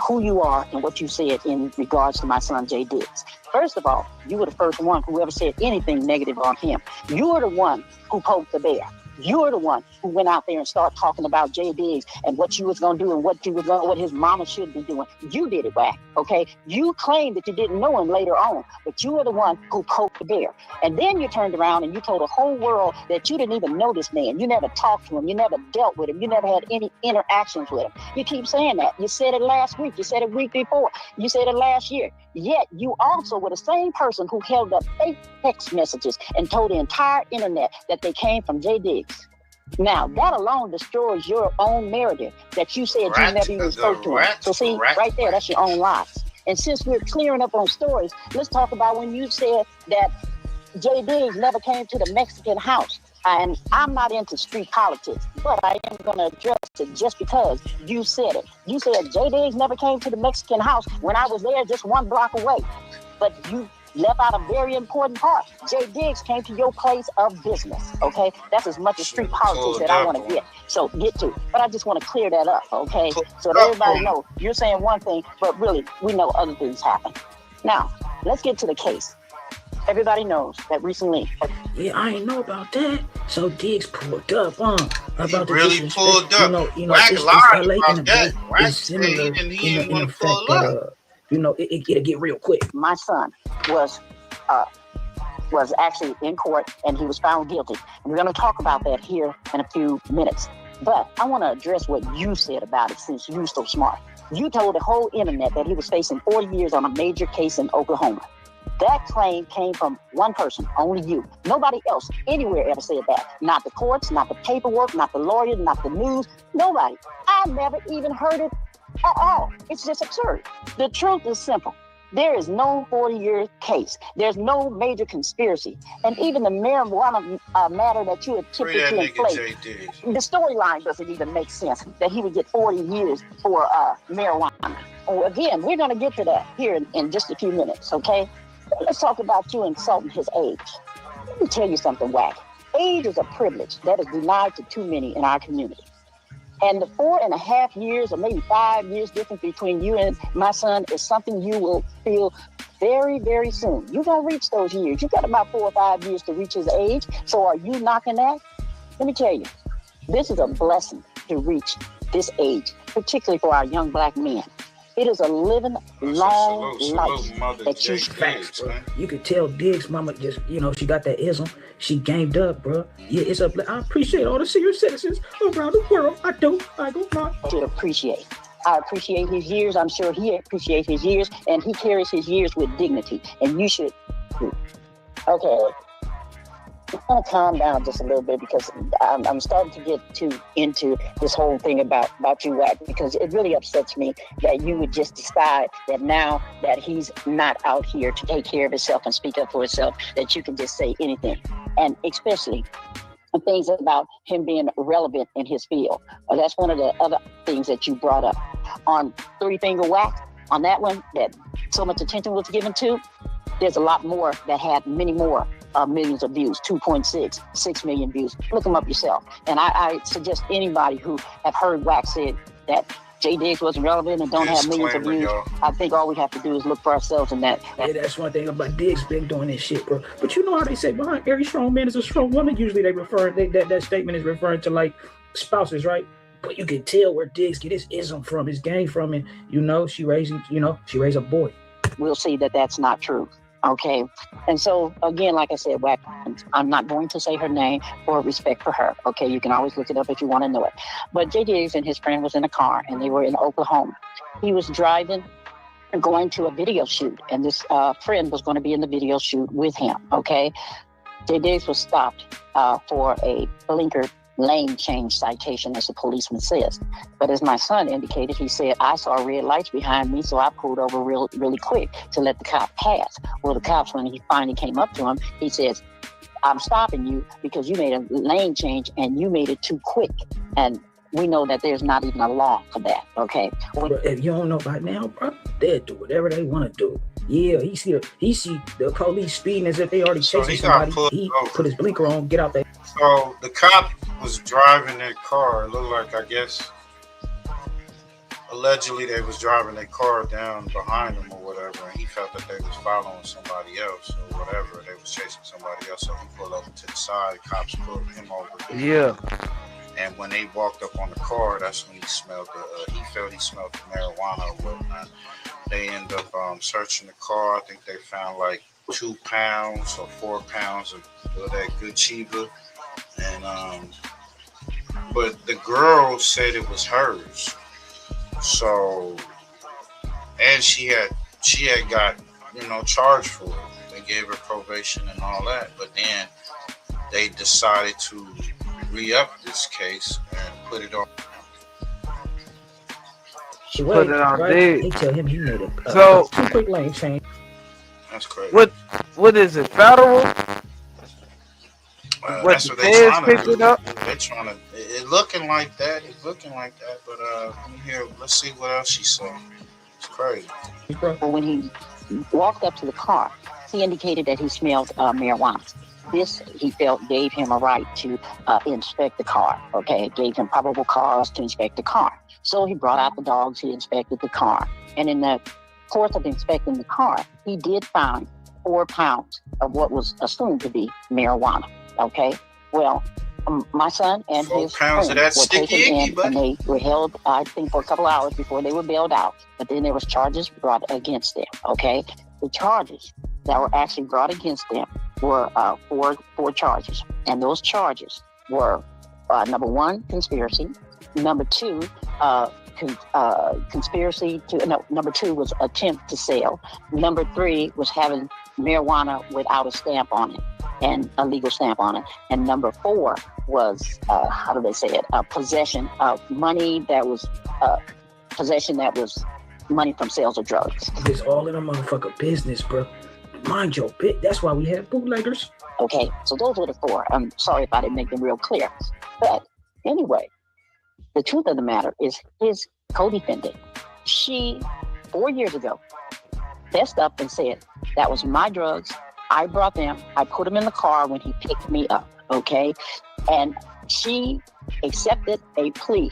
who you are and what you said in regards to my son, Jay Diggs. First of all, you were the first one who ever said anything negative on him. You were the one who poked the bear. You're the one who went out there and started talking about Jay Diggs and what you was going to do and what his mama should be doing. You did it, WACK, okay? You claimed that you didn't know him later on, but you were the one who poked the bear. And then you turned around and you told the whole world that you didn't even know this man. You never talked to him. You never dealt with him. You never had any interactions with him. You keep saying that. You said it last week. You said it week before. You said it last year. Yet you also were the same person who held up fake text messages and told the entire internet that they came from Jay Diggs. Now, that alone destroys your own narrative that you said you never even spoke to him. So see, right there, that's your own lies. And since we're clearing up on stories, let's talk about when you said that Jay Diggs never came to the Mexican house. And I'm not into street politics, but I am going to address it just because you said it. You said Jay Diggs never came to the Mexican house when I was there just 1 block away. But you left out a very important part. Jay Diggs came to your place of business, okay? That's as much as street politics that I want to get. So get to it. But I just want to clear that up, okay? So that everybody knows you're saying one thing, but really we know other things happen. Now, let's get to the case. Everybody knows that recently. Yeah, I ain't know about that. So Diggs pulled up, about he really pulled up. You know, WACK it's lied LA about and that. the is similar in the fact that it'll get real quick. My son was actually in court and he was found guilty. And we're going to talk about that here in a few minutes. But I want to address what you said about it since you're so smart. You told the whole internet that he was facing 40 years on a major case in Oklahoma. That claim came from one person, only you. Nobody else anywhere ever said that. Not the courts, not the paperwork, not the lawyers, not the news, nobody. I never even heard it at all. It's just absurd. The truth is simple. There is no 40-year case. There's no major conspiracy. And even the marijuana matter that you attempted to inflate, the storyline doesn't even make sense that he would get 40 years for marijuana. Again, we're going to get to that here in just a few minutes, okay? Let's talk about you insulting his age. Let me tell you something, WACK. Age is a privilege that is denied to too many in our community. And the 4.5 years or maybe 5 years difference between you and my son is something you will feel very, very soon. You're going to reach those years. You got about 4 or 5 years to reach his age. So are you knocking that? Let me tell you, this is a blessing to reach this age, particularly for our young black men. It is a living long life that you facts, bro. You could tell Diggs' mama just, she got that ism. She gamed up, bro. Yeah, it's a. I appreciate all the senior citizens around the world. I do not. To appreciate. I appreciate his years. I'm sure he appreciates his years, and he carries his years with dignity. And you should. Okay. I'm going to calm down just a little bit because I'm starting to get into this whole thing about you, WACK, because it really upsets me that you would just decide that now that he's not out here to take care of himself and speak up for himself, that you can just say anything. And especially things about him being relevant in his field. That's one of the other things that you brought up. On Three Finger WACK, on that one that so much attention was given to, there's a lot more that had many more millions of views, 2.6, 6 million views. Look them up yourself. And I suggest anybody who have heard WACK said that Jay Diggs wasn't relevant and don't have millions of views. Y'all. I think all we have to do is look for ourselves in that. Yeah, that's one thing about Diggs been doing this shit, bro. But you know how they say behind every strong man is a strong woman. Usually that statement is referring to like spouses, right? But you can tell where Diggs get his ism from, his gang from, and she raised a boy. We'll see that that's not true. Okay. And so, again, like I said, WACK, I'm not going to say her name for respect for her. Okay. You can always look it up if you want to know it. But Jay Diggs and his friend was in a car and they were in Oklahoma. He was driving and going to a video shoot. And this friend was going to be in the video shoot with him. Okay. J. Diggs was stopped for a blinker lane change citation, as the policeman says. But as my son indicated, he said, I saw red lights behind me, so I pulled over really quick to let the cop pass. Well, the cops, when he finally came up to him, he says, I'm stopping you because you made a lane change and you made it too quick. And we know that there's not even a law for that, okay? If you don't know by now, bro, they'll do whatever they want to do. Yeah, he see the police speeding as if they already chasing somebody. He put his blinker on, get out there. So the cop was driving their car. It looked like, I guess, allegedly they was driving their car down behind him or whatever, and he felt that they was following somebody else or whatever. They was chasing somebody else, so he pulled over to the side. Cops pulled him over. Yeah. And when they walked up on the car, that's when he smelled he felt he smelled the marijuana or whatnot. They end up searching the car. I think they found like 2 pounds or 4 pounds of that good Chiba. And but the girl said it was hers. So, and she had got, charged for it. They gave her probation and all that. But then they decided to re-up this case and put it on. Put it on Diggs. They tell him he made a So, quick lane change. That's crazy. What is it? Federal? That's what they're trying to do. They're trying to. It looking like that. It's looking like that. But let's see what else she said. It's crazy. When he walked up to the car, he indicated that he smelled marijuana. This, he felt, gave him a right to inspect the car, okay? It gave him probable cause to inspect the car. So he brought out the dogs, he inspected the car. And in the course of inspecting the car, he did find 4 pounds of what was assumed to be marijuana, okay? Well, my son and his friend were taken in, and they were held, I think, for a couple hours before they were bailed out. But then there was charges brought against them, okay? The charges that were actually brought against them were four charges. And those charges were, number 1, conspiracy. Number 2, number 2 was attempt to sell. Number 3 was having marijuana without a stamp on it and a legal stamp on it. And number 4 was, possession of money that was, money from sales of drugs. It's all in a motherfucker business, bro. Mind your bit. That's why we have bootleggers. Okay, so those were the 4. I'm sorry if I didn't make them real clear. But anyway, the truth of the matter is his co-defendant, she, 4 years ago, fessed up and said, that was my drugs. I brought them. I put them in the car when he picked me up, okay? And she accepted a plea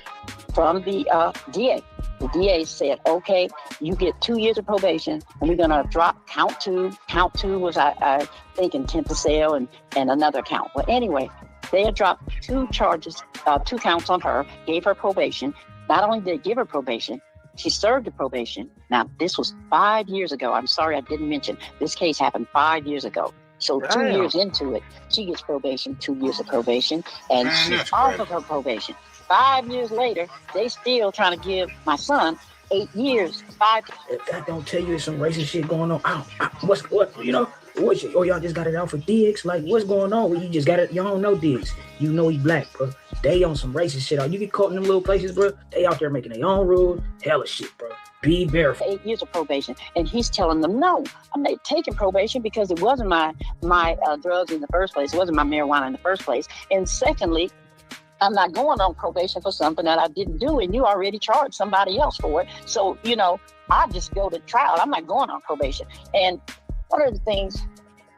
from the DA. The DA said, okay, you get 2 years of probation, and we're going to drop count 2. Count 2 was, I think, intent to sell and another count. Well, anyway, they had dropped 2 charges, 2 counts on her, gave her probation. Not only did they give her probation, she served the probation. Now, this was 5 years ago. I'm sorry I didn't mention. This case happened 5 years ago. So 2 years into it, she gets probation, 2 years of probation, and she's off of her probation. 5 years later, they still trying to give my son 8 years. 5. If that don't tell you there's some racist shit going on, y'all just got it out for Diggs? Like, what's going on? Well, you just got it. You don't know Diggs. You know he black, bro. They on some racist shit. You get caught in them little places, bro. They out there making their own rules. Hella shit, bro. Be barefoot. 8 years of probation, and he's telling them, no, I'm not taking probation because it wasn't my drugs in the first place. It wasn't my marijuana in the first place. And secondly, I'm not going on probation for something that I didn't do, and you already charged somebody else for it. So, I just go to trial. I'm not going on probation. And one of the things,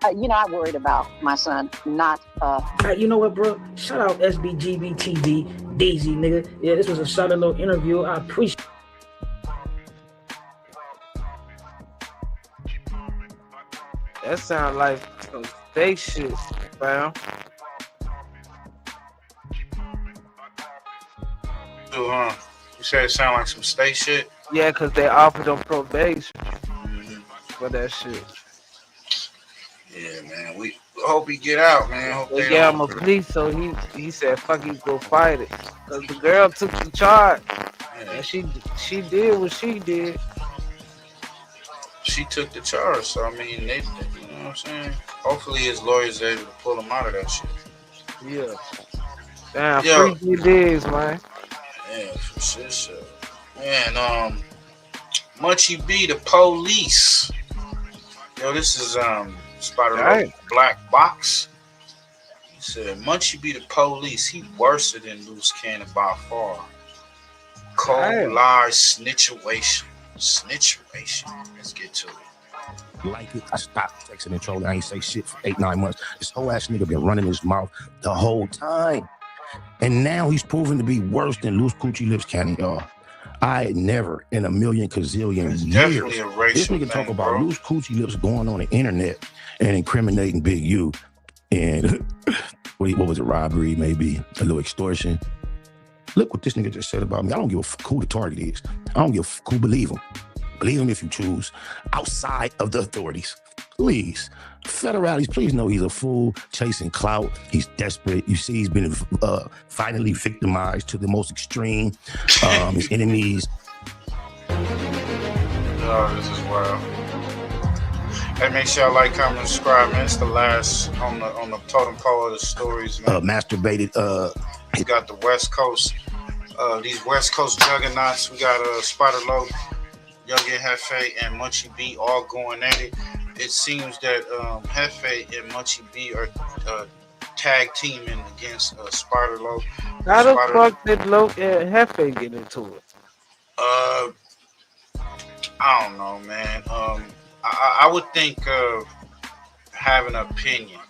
I worried about my son not... You know what, bro? Shout out SBGB TV, Daisy, nigga. Yeah, this was a solid little interview. I appreciate That sound like some fake shit, fam. You said it sound like some state shit? Yeah, because they offered them probation for that shit. Yeah, man. We hope he get out, man. Hope They gave him a plea, so he said, fuck, he go fight it. Because the girl took the charge. And she did what she did. She took the charge, so I mean, you know what I'm saying? Hopefully his lawyers are able to pull him out of that shit. Yeah. Damn, Yo. free DDs, man. Yeah, for sure. Man, Munchie B, the police. Yo, this is Spider Right. Black Box. He said Munchie B, the police. He worse than Loose Cannon by far. Cold Right. lies, snitchation. Let's get to it. Like it, I stopped texting and trolling. I ain't say shit for 8-9 months. This whole ass nigga been running his mouth the whole time. And now he's proven to be worse than Loose Coochie Lips Cannon, y'all. I never in a million gazillion years. Definitely a racial This nigga thing, talk about bro. Loose Coochie Lips going on the internet and incriminating Big U. And what was it, robbery, maybe a little extortion. Look what this nigga just said about me. I don't give a fuck who the target is. I don't give a fuck who believe him. Believe him if you choose. Outside of the authorities. Please. Federales, please know he's a fool, chasing clout. He's desperate. You see, he's been finally victimized to the most extreme. His enemies. Oh, this is wild. Hey, make sure y'all like, comment, and subscribe, man. It's the last on the totem pole of the stories, man. Masturbated. We got the West Coast, these West Coast juggernauts. We got Spider Low, Youngin Jefe, and Munchie B all going at it. It seems that Jefe and Munchie B are tag teaming against Spider Low. How the fuck did Loke and Jefe get into it? I don't know, man. I would think having an opinion.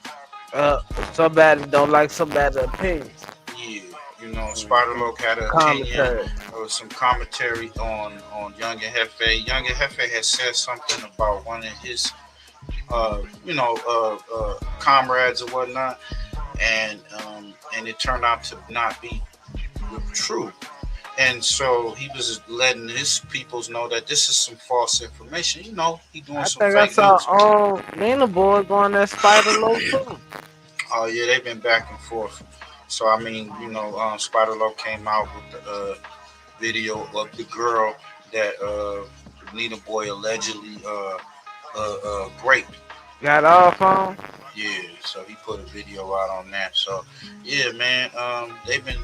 Somebody don't like somebody's opinion. Yeah, you know, Spider Loke had an opinion, some commentary on Youngin Jefe. Youngin Jefe has said something about one of his, comrades or whatnot, and it turned out to not be true. And so he was letting his peoples know that this is some false information. You know, he doing some I think I fake saw news. Nina Boy going that Spider Low too. Oh yeah, they've been back and forth. So I mean, you know, Spider Low came out with the video of the girl that Nina Boy allegedly raped. Got off on? Yeah, so he put a video out on that. So yeah, man, they've been,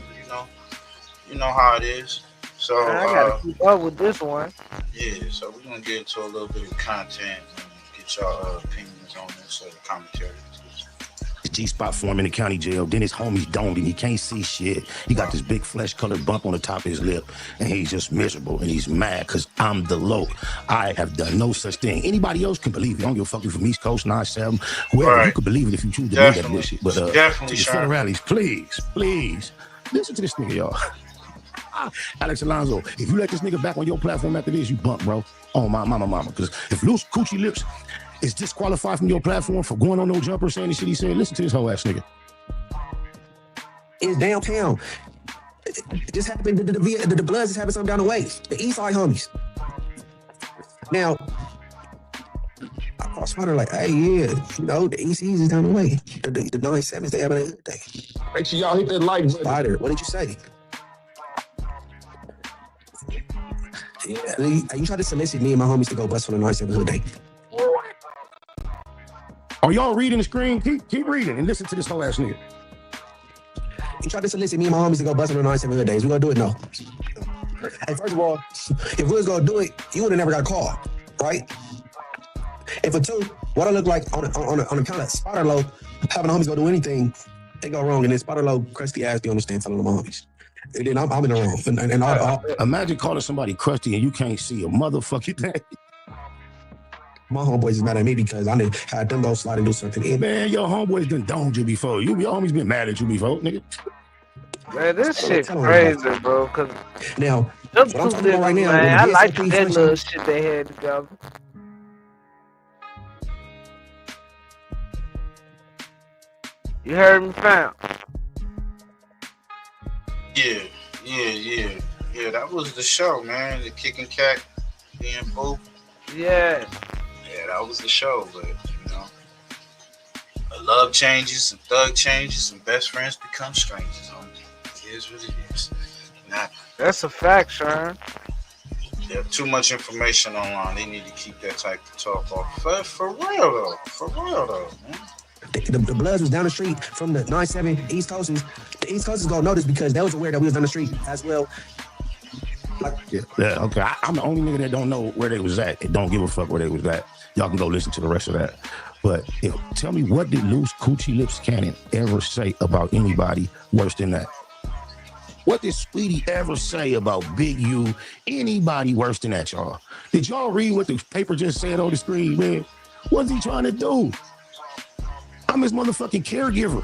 you know how it is. So Man, I gotta keep up with this one. yeah, so we're gonna get into a little bit of content and get y'all opinions on this commentary. G-spot for him in the county jail. Then his homies domed him. He can't see shit. He got this big flesh-colored bump on the top of his lip, and he's just miserable, and he's mad because I'm the low. I have done no such thing. Anybody else can believe it. I don't give a fuck if from East Coast, 9-7, whoever. Right. You can believe it if you choose to believe that Definitely. bullshit. But Definitely, to the Sean. federales, please, listen to this nigga, y'all. Alex Alonso, if you let this nigga back on your platform after this, you bump, bro. Oh, my mama. Because if Loose Coochie Lips is disqualified from your platform for going on no jumper saying the shit he said, listen to this whole ass nigga. It's downtown. It just happened. The Bloods just happened something down the way. The East Side homies. Now, I call Spider like, hey, yeah, the ECs is down the way. The 97s, they have a good day. Make sure y'all hit that like button. Spider, what did you say? Yeah, you tried to solicit me and my homies to go bust on the 97 hood day. Are y'all reading the screen? Keep reading and listen to this whole ass nigga. You tried to solicit me and my homies to go bust on the 97 hood days. We gonna do it? No. Hey, first of all, if we was gonna do it, you would have never got a call, right? And for two, what I look like on the count of Spider Low, having the homies go do anything, they go wrong, and then Spider Low, crusty ass, be understand telling my homies. And then I'm in the wrong. And imagine calling somebody crusty and you can't see a motherfucking thing. My homeboys is mad at me because I had them go slide and do something. Man, your homeboys done domed you before. Your homies been mad at you before, nigga. Man, this shit crazy, bro. Cause now, them what I'm two talking about right niggas, now, man, I like DSLP that little function. shit they had together. You heard me, fam? Yeah, that was the show, man. The kicking cat being boo. Yeah, that was the show, but love changes and thug changes and best friends become strangers. It is what it is. That's a fact, Sharon. There's too much information online. They need to keep that type of talk off. For real though, man. The Bloods was down the street from the 9-7 East Coasters. The East Coasters gonna know this because they was aware that we was down the street as well. Like, Yeah, okay. I'm the only nigga that don't know where they was at. And don't give a fuck where they was at. Y'all can go listen to the rest of that. But tell me, what did Loose Coochie Lips Cannon ever say about anybody worse than that? What did Speedy ever say about Big U? Anybody worse than that, y'all? Did y'all read what the paper just said on the screen, man? What's he trying to do? I'm his motherfucking caregiver.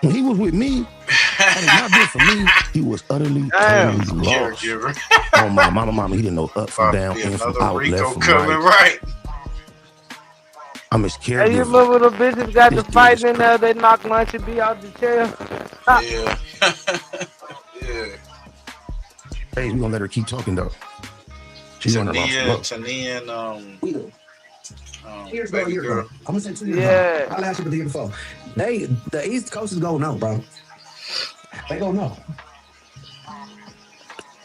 When he was with me, had it not been for me, he was utterly lost. Caregiver. Oh, my mama, he didn't know up from down, in from out, left from right. I'm his caregiver. Hey, you remember the bitches got the fight in there? They knocked Munchie B out the chair. Yeah. Yeah. Hey, we gonna let her keep talking though. She's on her Tania and Years baby ago. girl. I'm gonna say 2 years Yeah. ago. I'll ask you the year before. The East Coast is gonna know, bro. They gonna know.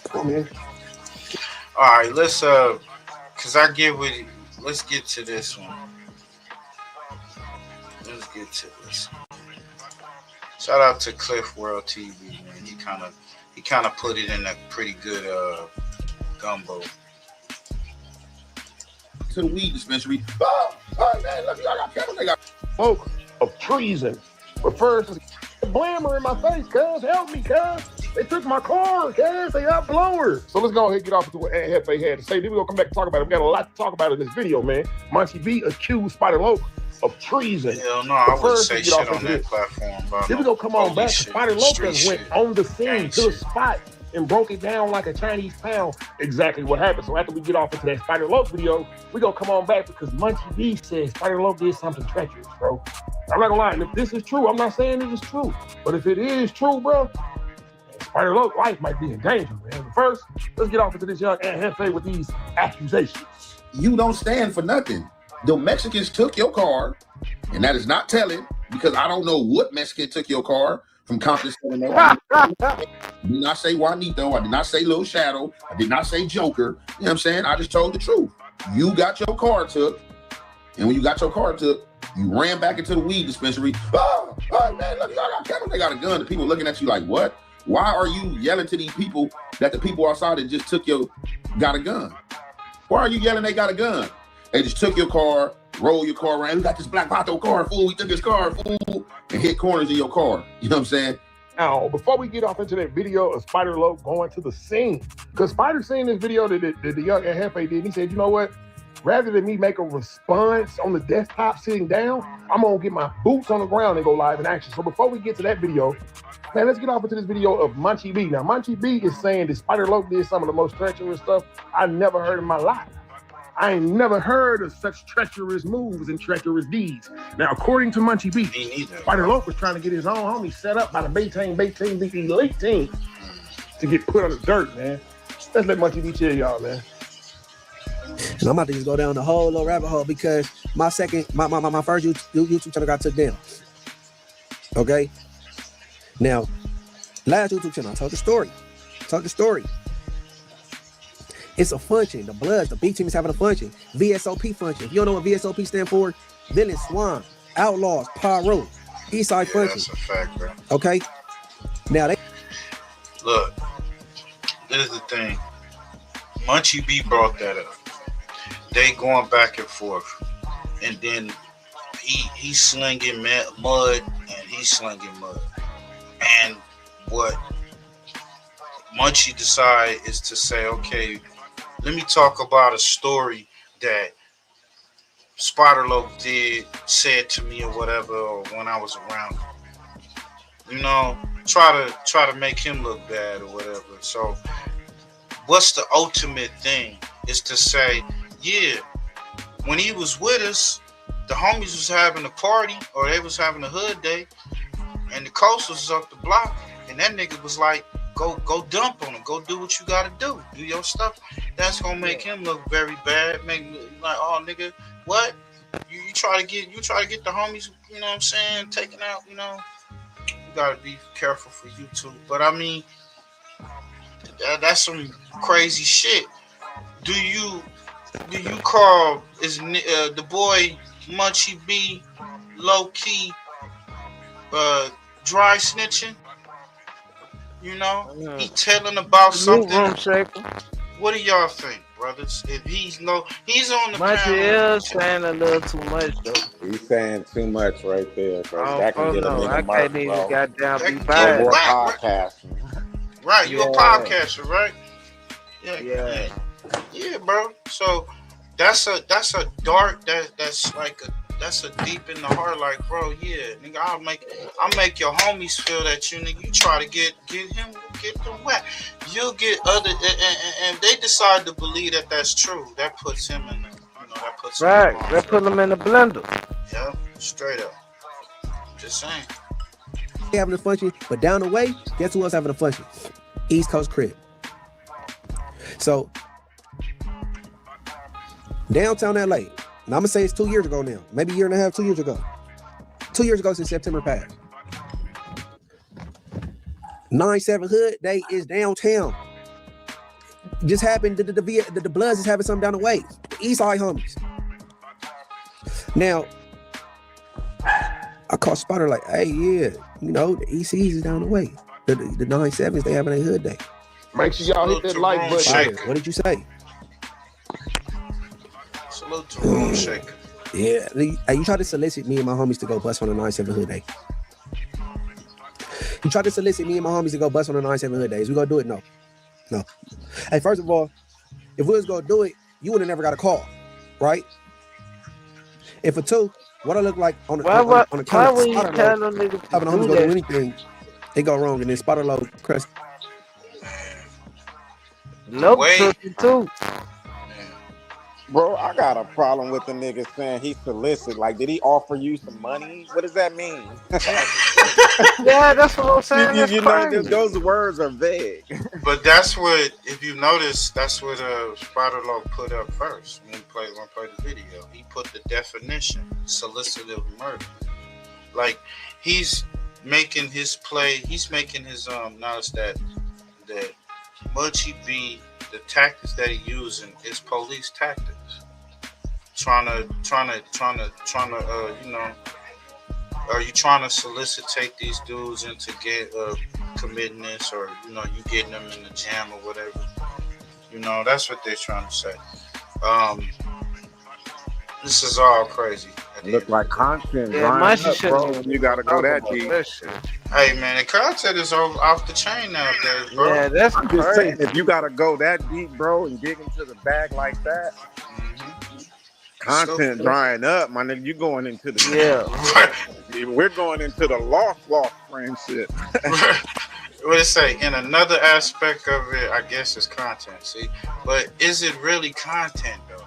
Come on, man. All right, let's cause I get with it. Let's get to this one. Let's get to this. Shout out to Cliff World TV, man. He kind of put it in a pretty good gumbo. To the weed dispensary. Oh, man, look, I got cameras. They got smoke of treason. But first, blammer in my face, cuz. Help me, cuz. They took my car, cuz. They got blowers. So let's go ahead and get off into what Jefe had to say. Then we're going to come back and talk about it. We got a lot to talk about in this video, man. Munchie B accused Spider Loc of treason. Hell no, I wouldn't say shit on that platform. Bro. Then we going to come on back. Spider Loc went on the scene to the spot and broke it down like a Chinese pound exactly what happened. So after we get off into that Spider Loc video, we're going to come on back because Munchie B says Spider Loc did something treacherous, bro. I'm not gonna lie, and if this is true, I'm not saying it is true, but if it is true, bro, Spider Loc life might be in danger, man. But first, let's get off into this young Jefe with these accusations. You don't stand for nothing. The Mexicans took your car, and that is not telling because I don't know what Mexican took your car from Compton. I did not say Juanito. I did not say Lil Shadow. I did not say Joker. You know what I'm saying? I just told the truth. You got your car took, and when you got your car took, you ran back into the weed dispensary. Oh man, look, y'all got cameras. They got a gun. The people looking at you like, what? Why are you yelling to these people that the people outside that just took got a gun? Why are you yelling they got a gun? They just took your car, roll your car around. We got this Black Vato car, fool. We took his car, fool, and hit corners in your car. You know what I'm saying? Now, before we get off into that video of Spider Loc going to the scene, because Spider seen this video that the young Jefe did, and he said, you know what? Rather than me make a response on the desktop sitting down, I'm going to get my boots on the ground and go live in action. So before we get to that video, man, let's get off into this video of Munchie B. Now, Munchie B is saying that Spider Loc did some of the most treacherous stuff I never heard in my life. I ain't never heard of such treacherous moves and treacherous deeds. Now, according to Munchie B, Spider Loc was trying to get his own homie set up by the Bay Team, the elite team, to get put on the dirt, man. Let's let Munchie B chill y'all, man. And I'm about to just go down the whole little rabbit hole because my first YouTube channel got took down. Okay? Now, last YouTube channel, I told the story. It's a function. The Bloods, the B team is having a function. VSOP function. If you don't know what VSOP stand for, Villain Swan, Outlaws, Pyro, Eastside function. That's a fact, bro. Okay? Now, Look, this is the thing. Munchie B brought that up. They going back and forth, and then he's slinging mud, and he's slinging mud. And what Munchie decide is to say, okay, let me talk about a story that Spider Loc said to me or whatever, or when I was around him. You know, try to make him look bad or whatever. So what's the ultimate thing is to say, yeah, when he was with us, the homies was having a party or they was having a hood day, and the coast was up the block, and that nigga was like, go dump on him, go do what you gotta do your stuff. That's gonna make him look very bad, make me like, oh nigga, what? You try to get the homies, you know what I'm saying, taken out, you know. You gotta be careful for you too. But I mean, that's some crazy shit. Do you call the boy Munchie B low key dry snitching. You know, he telling about Salute, something. room shaker. What do y'all think, brothers? If he's on the Munchie panel. is saying a little too much though. He's saying too much right there, bro. That can get a No, I nigga can't murked, even bro. goddamn be That bad. No more Right. podcasting. Right, you a podcaster, right? Yeah, bro. So that's a dark that's a deep in the heart, like, bro, yeah, nigga, I'll make your homies feel that you, nigga, you try to get them wet. You'll get other, and they decide to believe that that's true. That puts him in the, that puts him Right, in they put them in the blender. Yeah, straight up. Just saying. Having a function, but down the way, guess who else having a function? East Coast Crib. So downtown LA. Now I'm gonna say it's 2 years ago now, maybe a year and a half, 2 years ago. 2 years ago since September passed. 9/7 Hood Day is downtown. Just happened. The Bloods is having something down the way. The East Side homies. Now, I called Spotter like, hey, yeah, the ECs is down the way. The 9/7s, they having a Hood Day. Make sure y'all hit that like button. Spotter, what did you say? Salute to Room Shaker. Yeah, you tried to solicit me and my homies to go bust on the 9/7 Hood Day. You tried to solicit me and my homies to go bust on the 9/7 Hood Days. We gonna do it? No. Hey, first of all, if we was gonna do it, you would have never got a call, right? And for two, what I look like on the Why camera, would you tell them niggas having to homies do go do that? anything, they go wrong, and then Spotter low crust. Nope, too. Bro, I got a problem with the nigga saying he solicit. Like, did he offer you some money? What does that mean? Yeah, that's what I'm saying. That's you know, crazy. those words are vague. But that's what, if you notice, that's what Spider Log put up first when we play the video. He put the definition, solicitive murder. Like, he's making his play. He's making his notice that Munchie B, the tactics that he using is police tactics. Trying to, are you trying to solicitate these dudes into committing this, or you getting them in the jam or whatever? That's what they're trying to say. This is all crazy. Look like content, Yeah, Brian, Munchie bro. You gotta go that deep. Hey man, the content is off the chain nowadays, bro. Yeah, that's I'm just crazy. saying, if you gotta go that deep, bro, and dig into the bag like that, content drying up, my nigga. You going into the we're going into the lost friendship. What it say? In another aspect of it, I guess it's content. See, but is it really content though?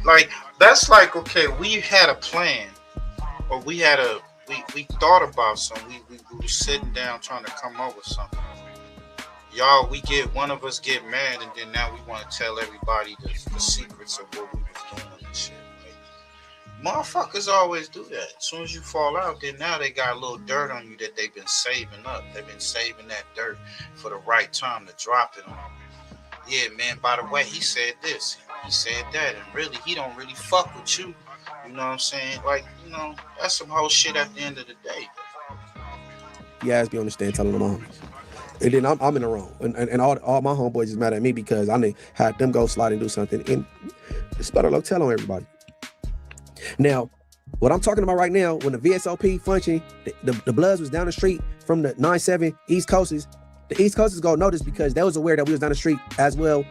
Like, that's like, okay, we had a plan, or we thought about something. We were sitting down trying to come up with something. Y'all, one of us get mad, and then now we want to tell everybody the secrets of what we was doing and shit. Like, motherfuckers always do that. As soon as you fall out, then now they got a little dirt on you that they've been saving up. They've been saving that dirt for the right time to drop it on you. Yeah, man, by the way, he said this, he said that, and really, he don't really fuck with you. You know what I'm saying? Like, that's some whole shit at the end of the day. You guys be on the stand telling them homies. And then I'm in the wrong. And all my homeboys is mad at me because I had them go slide and do something. And it's better luck tell on everybody. Now, what I'm talking about right now, when the VSOP function, the Bloods was down the street from the 9/7 East Coasters, the East Coasters gonna notice because they was aware that we was down the street as well.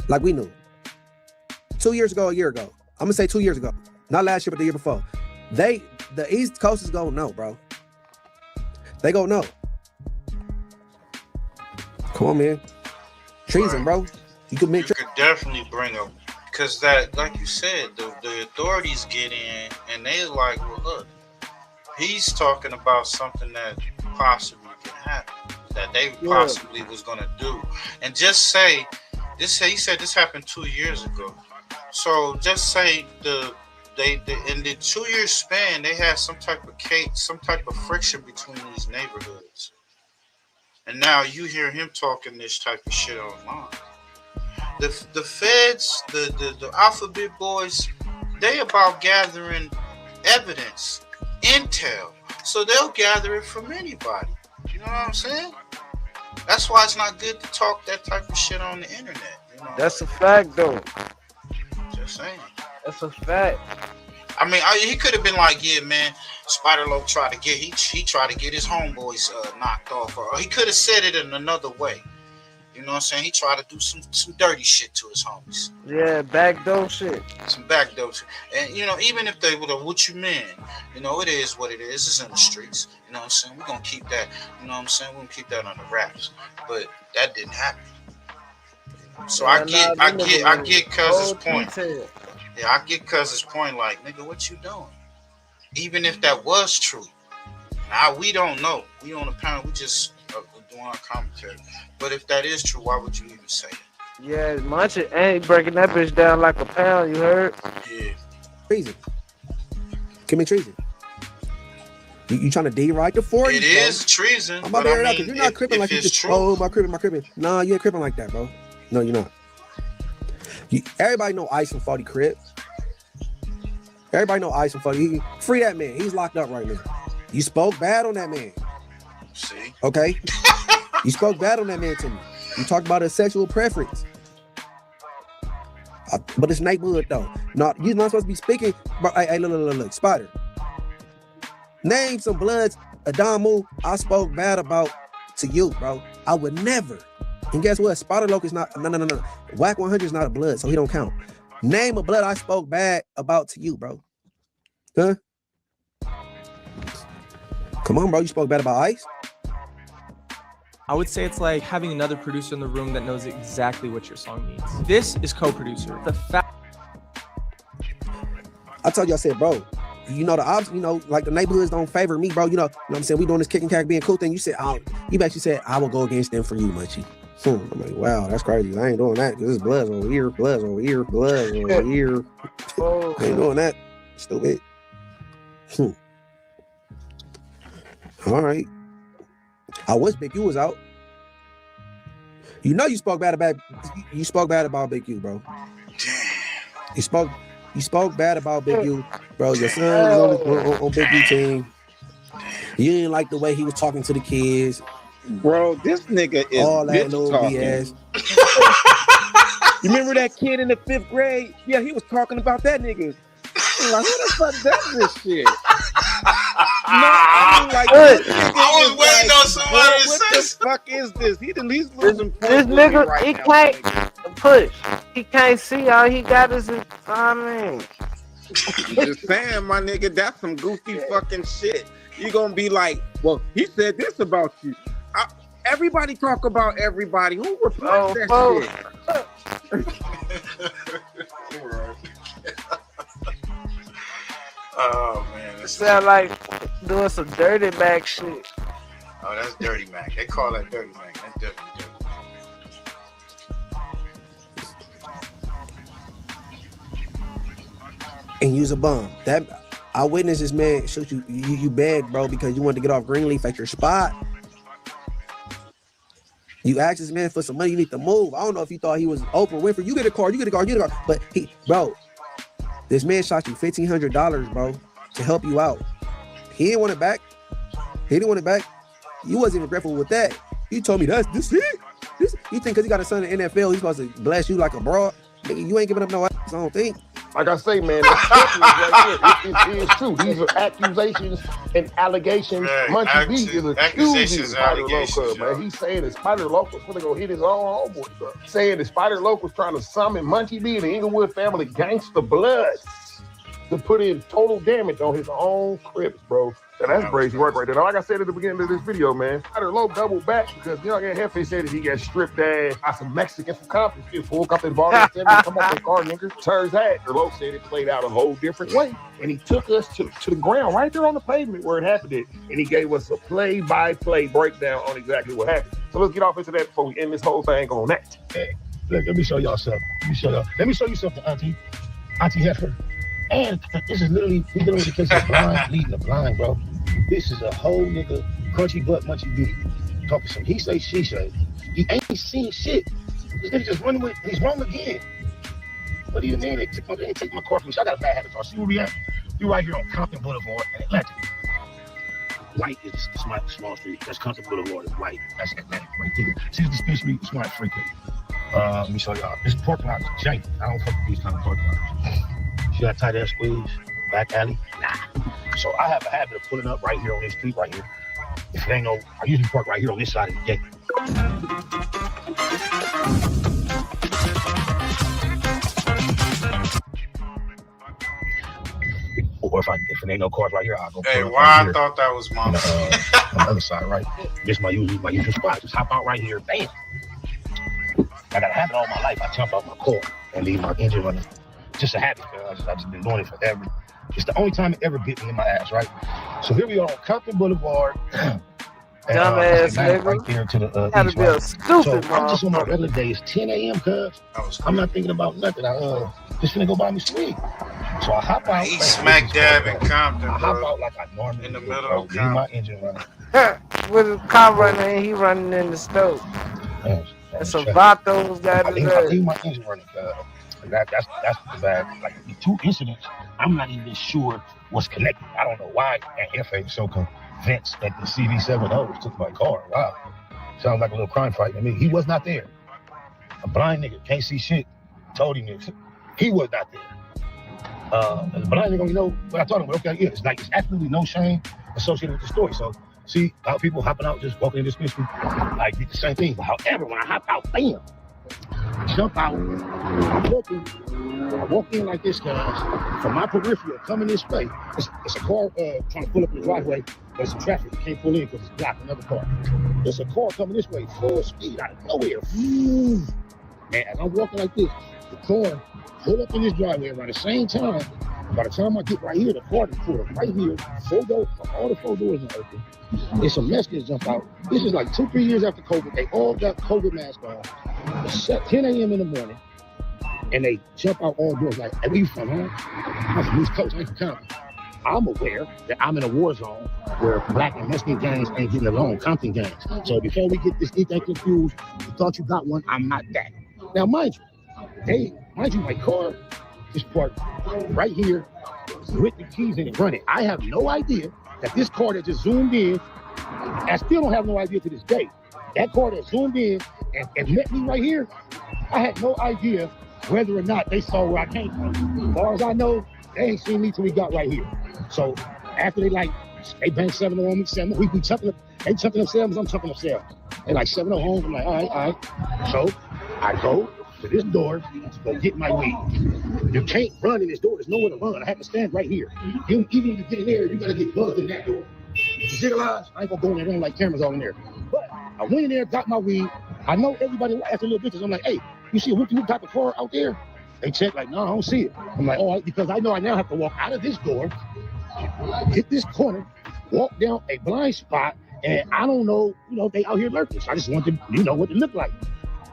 Like we knew. 2 years ago, a year ago. I'm gonna say 2 years ago. Not last year, but the year before. The East Coasters gonna know, bro. They gonna know. Come on, man. Treason, bro. You could definitely bring up, because that, like you said, the authorities get in and they like, well, look, he's talking about something that possibly can happen, that they possibly was gonna do, and just say this. He said this happened 2 years ago, so just say they in the 2 year span they had some type of friction between these neighborhoods. And now you hear him talking this type of shit online. The feds, the alphabet boys, they about gathering evidence, intel, so they'll gather it from anybody. You know what I'm saying? That's why it's not good to talk that type of shit on the internet. You know? That's a fact, though. Just saying. That's a fact. I mean, he could have been like, yeah, man, Spider-Loc tried to get he tried to get his homeboys knocked off, or he could have said it in another way. You know what I'm saying? He tried to do some dirty shit to his homies. Yeah, backdoor shit. Some backdoor shit. And you know, even if they would have, what you mean? You know, it is what it is. It's in the streets. You know what I'm saying? We're gonna keep that. You know what I'm saying? We're gonna keep that under wraps. But that didn't happen. So I get Cuz's point. Yeah, I get Cuz's point. Like, nigga, what you doing? Even if that was true, now we don't know. We on the panel. We just doing our commentary. But if that is true, why would you even say it? Yeah, Munchie ain't breaking that bitch down like a pound. You heard? Yeah. Treason. Commit treason. You trying to deride the 40s? It is treason. I'm about to air it out because you're not cripping like you just. True. Oh, my cripping. Nah, you ain't cripping like that, bro. No, you're not. Everybody know Ice and 40 Crips. Everybody know Ice and 40. Free that man. He's locked up right now. You spoke bad on that man. See? Okay? You spoke bad on that man to me. You talked about his sexual preference. But it's neighborhood though. No, you're not supposed to be speaking. But hey, look, Spider. Name some bloods, Adamu, I spoke bad about to you, bro. I would never. And guess what? Spider-Loc is not, no. WACK100 is not a blood, so he don't count. Name a blood I spoke bad about to you, bro. Huh? Come on, bro. You spoke bad about Ice? I would say it's like having another producer in the room that knows exactly what your song needs. This is co-producer. The fact. I told you, I said, bro, you know, the ops, you know, like the neighborhoods don't favor me, bro. You know what I'm saying? We doing this kicking cack being cool thing. You said, you actually said, I will go against them for you, Munchie. I'm like, wow, that's crazy. I ain't doing that because this blood's over here, blood's over here, blood's over here. I ain't doing that. Stupid. All right. I wish Big U was out. You know you spoke bad about Big U, bro. You spoke bad about Big U, bro. Your son was on Big U team. You didn't like the way he was talking to the kids. Bro, this nigga is all that bitch little talking. BS. You remember that kid in the 5th grade? Yeah, he was talking about that nigga. I'm like, who the fuck does this shit? No, I mean, like, I was waiting on somebody to what say the fuck is this? He's losing points. This with me nigga, right he now, can't push. He can't see all he got is his, I mean. Just saying, my nigga, that's some goofy fucking shit. You gonna be like, well, he said this about you. Everybody talk about everybody. Who replies that shit? Oh man, It sound like doing some dirty Mac shit. Oh, that's Dirty Mac. They call that Dirty Mac. That's definitely Dirty Mac. And use a bomb. That I witnessed this man shoot you. You begged, bro, because you wanted to get off Greenleaf at your spot. You asked this man for some money. You need to move. I don't know if you thought he was Oprah Winfrey. You get a car. But this man shot you $1,500, bro, to help you out. He didn't want it back. You wasn't even grateful with that. You told me this it. You think because he got a son in the NFL, he's supposed to bless you like a broad? Nigga, you ain't giving up no ass, I don't think. Like I say, man, it is true. These are accusations and allegations. Munchie B is accusing Spider-Loc, man. He's saying that Spider-Loc was going to go hit his own homeboy, bro. Saying that Spider-Loc was trying to summon Munchie B and the Inglewood family gangster blood to put in total damage on his own CRIPS, bro. And that's crazy work right there. Now, like I said at the beginning of this video, man, Spider-Loc doubled back because, you know, Jefe said that he got stripped ass by some Mexicans from Compton. Full Compton ball and come off their car, nigga. Turns out, Spider-Loc said it played out a whole different way. And he took us to the ground right there on the pavement where it happened. And he gave us a play-by-play breakdown on exactly what happened. So let's get off into that before we end this whole thing on that. Hey, look, let me show y'all something. Let me show you something, Auntie Heifer. And this is literally, we're dealing with the case of blind leading the blind, bro. This is a whole nigga, crunchy butt, munchy B. Talking some he say, she say. He ain't seen shit. This nigga just running with, he's wrong again. What do you mean? They take my car from me. I got a bad habit, so I see where we at. You're right here on Compton Boulevard in Atlantic. White is the small street. That's Compton Boulevard. Is white. That's Atlantic right there. See the dispensary? It's not frequent. Let me show y'all. This parking lot is janky. I don't fuck with these kind of parking lots. See that tight ass squeeze? Back alley? Nah. So I have a habit of pulling up right here on this street right here. If it ain't no, I usually park right here on this side of the gate. Or if it ain't no cars right here, I'll go. Hey, pull up why right I here. thought that was my On the other side, right? This is my usual spot. Just hop out right here, bam. I got a habit all my life. I jump out my car and leave my engine running. Just a habit, man. I've just been doing it forever. It's the only time it ever bit me in my ass, right? So here we are on Compton Boulevard. Dumbass nigga. Right there to the Gotta east, be a right? stupid So I'm just on my motherfucker. regular day. It's 10 a.m. cuz I'm not thinking about nothing. I just finna go buy me some weed. So I hop out. He smack dab in Compton, I hop bro. out like I normally In the do, middle bro. of Leave my Compton. engine running. With his car running, he running in the stove. That's some vatos got I it leave there. my engine running, cuz. That's the bad. Like the two incidents, I'm not even sure what's connected. I don't know why that Jefe is so convinced that the CV70s took my car. Wow. Sounds like a little crime fight to me. He was not there. A blind nigga, can't see shit, told him this. He was not there. The blind nigga, you know what I told him? Okay, yeah, it's like it's absolutely no shame associated with the story. So see how people hopping out, just walking in this mystery, like did the same thing. But however, when I hop out, bam, jump out, I'm walking. I walk in like this, guys. From my peripheral, coming this way, it's a car trying to pull up in the driveway. There's some traffic. You can't pull in because it's blocked. Another car. There's a car coming this way, full speed, out of nowhere. And as I'm walking like this, the car pull up in this driveway around the same time. By the time I get right here, the car pulled up right here. All the four doors are open. It's some Mexicans jump out. This is like 2-3 years after COVID. They all got COVID masks on. It's 10 a.m. in the morning. And they jump out all doors like, hey, where you from, huh? I'm from East Coast, I ain't from Compton. I'm aware that I'm in a war zone where black and Mexican gangs ain't getting along, Compton gangs. So before we get anything confused, you thought you got one, I'm not that. Now, mind you, my car is parked right here with the keys in it running. I have no idea that this car that just zoomed in, I still don't have no idea to this day. That car that zoomed in and met me right here, I had no idea whether or not they saw where I came from. As far as I know, they ain't seen me till we got right here. So after they bang 7 on me, 7, we chucking up, they chucking themselves, I'm chucking themselves. They like 7 home, I'm like, all right. So I go to this door to go get my weed. You can't run in this door, there's nowhere to run. I have to stand right here. Even when you get in there, you gotta get buzzed in that door. You realize? I ain't gonna go in there, there ain't like cameras all in there. But I went in there, got my weed. I know everybody after little bitches, I'm like, hey, you see a whoop type of car out there? They check like, no, I don't see it. I'm like, all right, because I know I now have to walk out of this door, hit this corner, walk down a blind spot, and I don't know, they out here lurking. So I just want to, what it look like.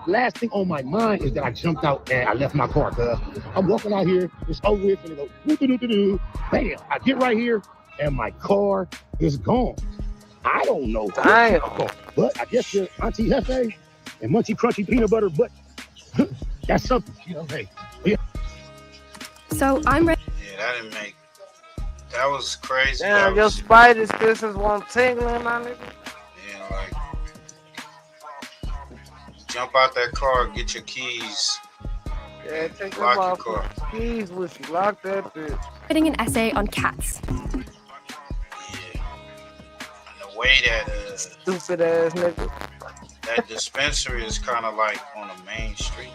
Last thing on my mind is that I jumped out and I left my car, cuz I'm walking out here, it's over with, and it goes, bam, I get right here, and my car is gone. I don't know. Damn. But I guess the Auntie Jefe and Munchie Crunchy Peanut Butter, but that's something, hey. Yeah. So I'm ready. Yeah, that was crazy. Damn, your spider senses won't tingling, my nigga. Yeah, like, jump out that car, get your keys. Yeah, take them Lock your off car. keys with you. Lock that bitch. Writing an essay on cats. And the way that Stupid ass nigga. that dispensary is kind of like on a main street.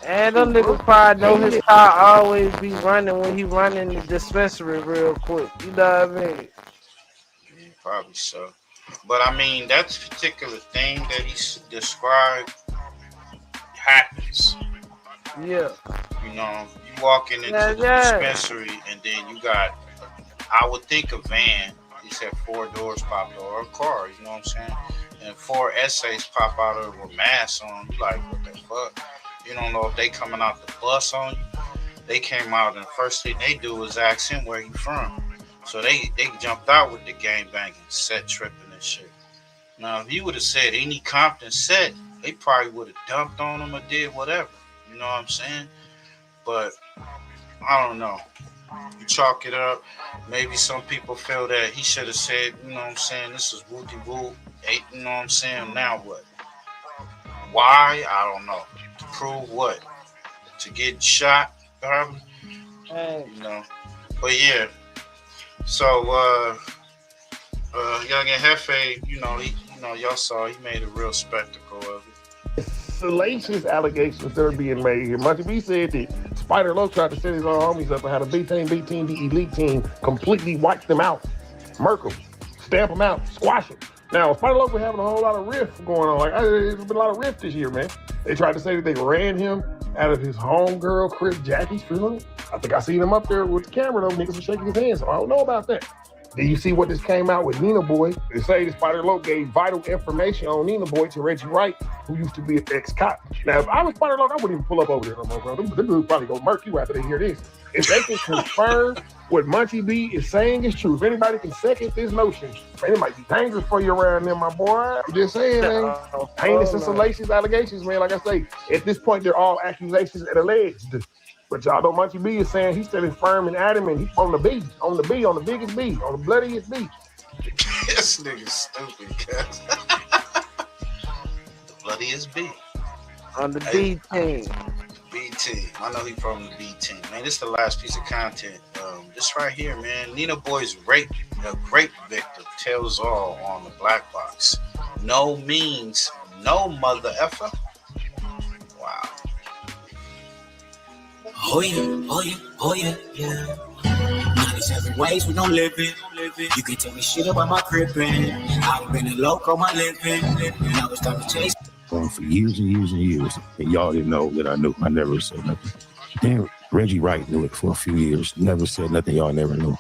And them niggas probably know his car always be running when he running the dispensary real quick. You know what I mean? Yeah, probably so. But I mean, that particular thing that he described happens. Yeah. You walking into the dispensary and then you got, I would think a van. He said 4 doors popped out, or a car. You know what I'm saying? And 4 essays pop out of it with masks on. You like, what the fuck? You don't know if they coming out the bus on you. They came out and the first thing they do is ask him where he from. So they jumped out with the gang banging, set tripping and shit. Now, if you would have said any Compton set, they probably would have dumped on him or did whatever. You know what I'm saying? But I don't know. you chalk it up. Maybe some people feel that he should have said, you know what I'm saying, this is woo-de-woo. You know what I'm saying? Now what? Why? I don't know. To prove what? To get shot, probably? You know. But yeah. So, Young and Jefe, you know, y'all saw he made a real spectacle of it. Salacious allegations that are being made here. Munchie B said that Spider Low tried to set his own homies up and had a B team, the elite team, completely wipe them out, murk them, stamp them out, squash them. Now, Spider Low been having a whole lot of rift going on. Like, there's been a lot of rift this year, man. They tried to say that they ran him out of his homegirl, Chris Jackie's funeral. I think I seen him up there with the camera, though. Niggas were shaking his hand, so I don't know about that. Did you see what this came out with Nina Boy? They say the Spider Low gave vital information on Nina Boy to Reggie Wright, who used to be an ex-cop. Now, if I was Spider Low, I wouldn't even pull up over there no more, bro. Them dudes probably go murk you after they hear this. If they can confirm what Munchie B is saying is true, if anybody can second this notion, man, it might be dangerous for you around there, my boy. I'm just saying, man. Heinous and salacious allegations, man. Like I say, at this point, they're all accusations and alleged. But y'all know Munchie B is saying he's standing firm and adamant. He's on the biggest B, on the bloodiest B. This nigga's stupid, cuz. The bloodiest B. On the B team. B team. I know he from the B team. Man, this is the last piece of content. This right here, man. Nina Boy's rape victim tells all on the black box. No means no, mother effer. Wow. Oh yeah, yeah. 97 ways we gon' live it. You can tell me shit about my crippin'. I've been a loco my living. And I was trying to chase. For years and years and years, and y'all didn't know that I knew. I never said nothing. Then Reggie Wright knew it for a few years. Never said nothing y'all never knew.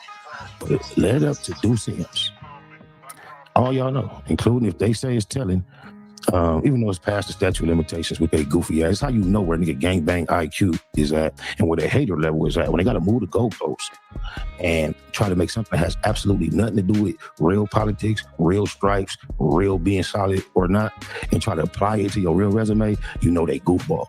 But it led up to Deuce M's. All y'all know, including if they say it's telling, even though it's past the statute of limitations with their goofy ass, it's how you know where nigga gangbang IQ is at and where their hater level is at when they got to move the goalposts and try to make something that has absolutely nothing to do with real politics, real stripes, real being solid or not, and try to apply it to your real resume. You know they goofballs.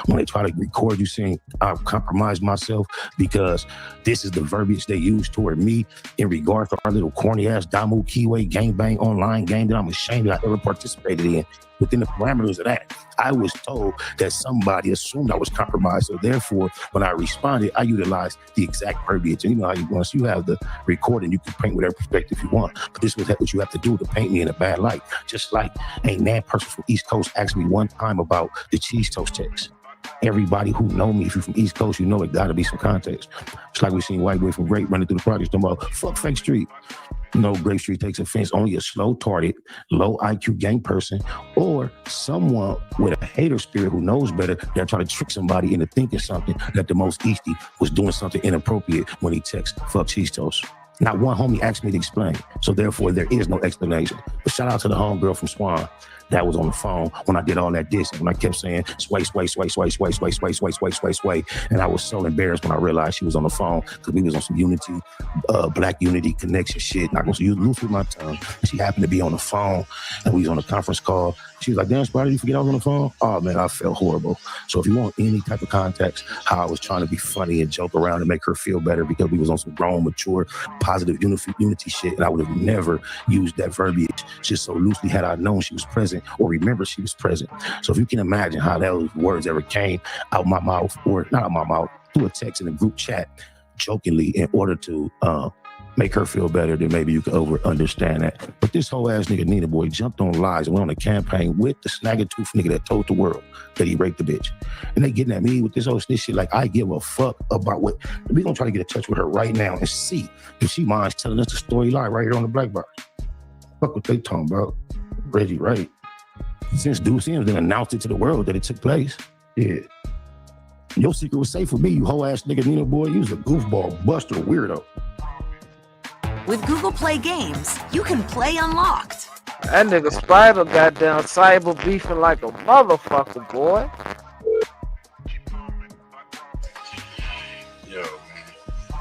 When they try to record you saying I've compromised myself because this is the verbiage they use toward me in regards to our little corny ass Damu Kiwi gangbang online game that I'm ashamed that I ever participated in. Within the parameters of that, I was told that somebody assumed I was compromised. So therefore, when I responded, I utilized the exact verbiage. And you know how once you have the recording, you can paint whatever perspective you want. But this was what you have to do to paint me in a bad light. Just like ain't that person from East Coast asked me one time about the cheese toast checks. Everybody who know me, if you're from East Coast, you know it gotta be some context. It's like we seen white boy from Grape running through the projects talking about fuck Fake Street. No, Grape Street takes offense. Only a slow-tarded, low IQ gang person or someone with a hater spirit who knows better that try to trick somebody into thinking something that the most Eastie was doing something inappropriate when he texts fuck cheese toast. Not one homie asked me to explain. So therefore, there is no explanation. But shout out to the homegirl from Swan that was on the phone when I did all that dissing, when I kept saying sway. And I was so embarrassed when I realized she was on the phone because we was on some unity, black unity connection shit. Not gonna lose with my tongue. And she happened to be on the phone and we was on a conference call. She was like, damn, Spider, you forget I was on the phone? Oh man, I felt horrible. So if you want any type of context, how I was trying to be funny and joke around and make her feel better because we was on some grown, mature, positive unity shit, and I would have never used that verbiage just so loosely had I known she was present or remember she was present. So if you can imagine how those words ever came out my mouth, or not out my mouth, through a text in a group chat, jokingly, in order to make her feel better, then maybe you could understand that. But this whole ass nigga Nina Boy jumped on lies and went on a campaign with the snagger-tooth nigga that told the world that he raped the bitch. And they getting at me with this whole shit like I give a fuck about what. We gonna try to get in touch with her right now and see if she minds telling us the story line right here on the black box. Fuck what they talking about. Reggie Wright. Since Deuce M's then announced it to the world that it took place. Yeah. Your secret was safe with me, you whole ass nigga Nina Boy. You was a goofball, buster, weirdo. With Google Play Games, you can play unlocked. That nigga Spider got down cyber beefing like a motherfucker, boy. Yo, man.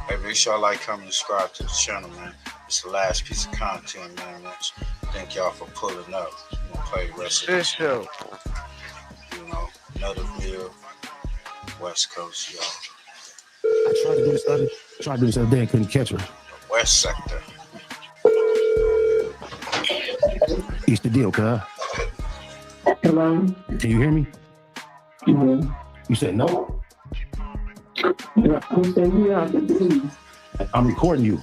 Hey, make sure y'all like, comment, and subscribe to the channel, man. It's the last piece of content, man. Thank y'all for pulling up. I'm gonna play the rest of this show. You know, another real West Coast, y'all. I tried to do this other Tried to do this the other day and couldn't catch her. West sector. It's the deal, cuz. Hello? Can you hear me? Mm-hmm. You said no? Yeah, I'm saying you have to do. I'm recording you.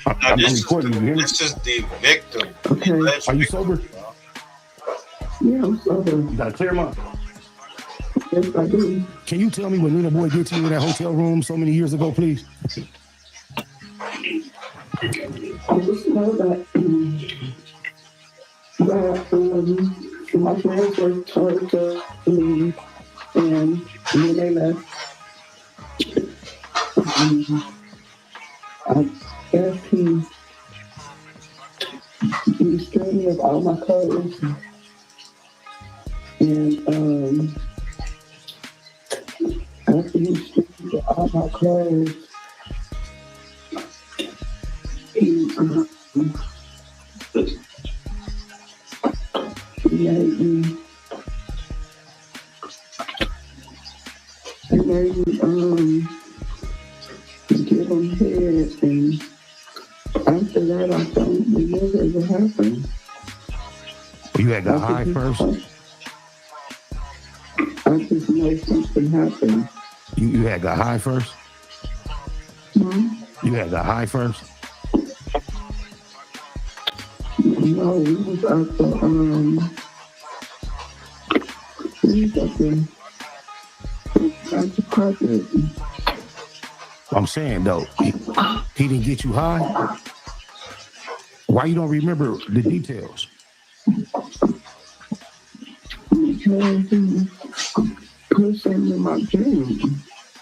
I'm recording you. You hear me? This is the victim. Okay. Are you sober? Yeah, I'm sober. You gotta clear them up. Yes, I do. Can you tell me what Nina Boy did to you in that hotel room so many years ago, please? I just know that my friends were told to leave, and when they left, I guess he stripped me of all my clothes, and after he stripped me of all my clothes, he made me give him head, and after that I don't remember what happened. You had got high first? I just know something happened. You had got high first? Hmm? You had got high first? No, we was at the project. I'm saying though, he didn't get you high? Why you don't remember the details? Because he put something in my drink.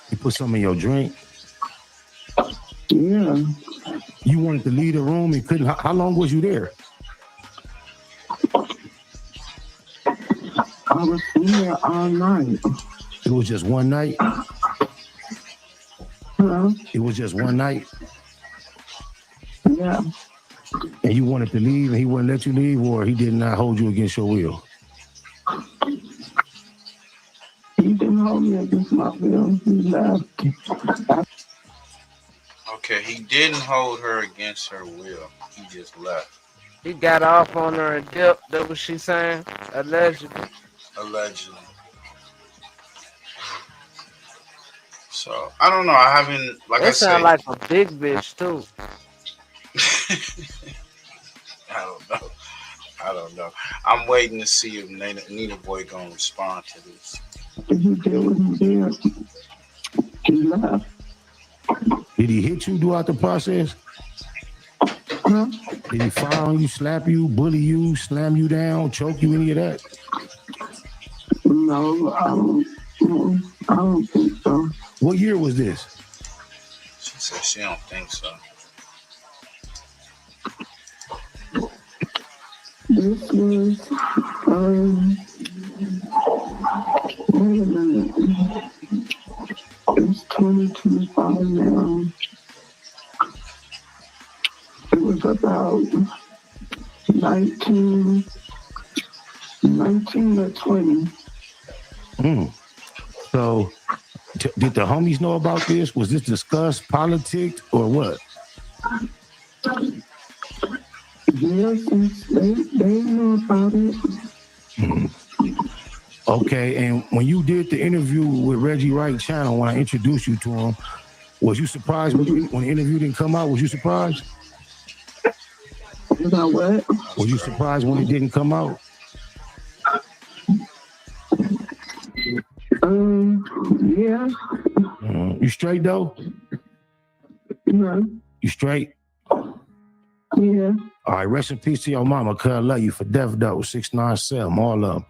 He put something in your drink? Yeah. You wanted to leave the room and couldn't. How long was you there? I was in there all night. It was just one night? Huh? It was just one night? Yeah. And you wanted to leave and he wouldn't let you leave, or he did not hold you against your will? He didn't hold me against my will. He left. Okay, he didn't hold her against her will. He just left. He got off on her and dipped. That's what she's saying? Allegedly. Allegedly. So, I don't know. I haven't, like That I said. sound like a big bitch, too. I don't know. I'm waiting to see if Nina Boy gonna respond to this. He did what he did. He left. Did he hit you throughout the process? Huh? Did he fire on you, slap you, bully you, slam you down, choke you, any of that? No, I don't think so. What year was this? She said she don't think so. This was, wait a minute. It's 2025 now. It was about 19 or 20. So, did the homies know about this? Was this discussed, politics, or what? Yes, they knew about it. Okay, and when you did the interview with Reggie Wright channel, when I introduced you to him, was you surprised when the interview didn't come out? Was you surprised? About what? Was you surprised when it didn't come out? Yeah. You straight though? No. You straight? Yeah. All right, rest in peace to your mama, cuz I love you for death though. 697, all of them.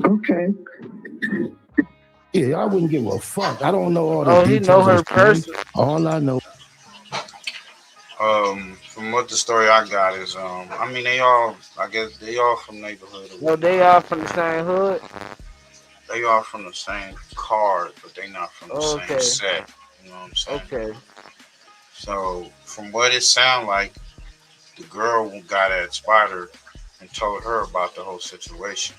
Okay. Yeah, I wouldn't give a fuck. I don't know all the Oh, details. he know her of the story. person. All I know. From what the story I got is, I mean, I guess they all from neighborhood. No, they all from the same hood? They all from the same card, but they not from the same set. You know what I'm saying? Okay. So, from what it sound like, the girl got at Spider and told her about the whole situation.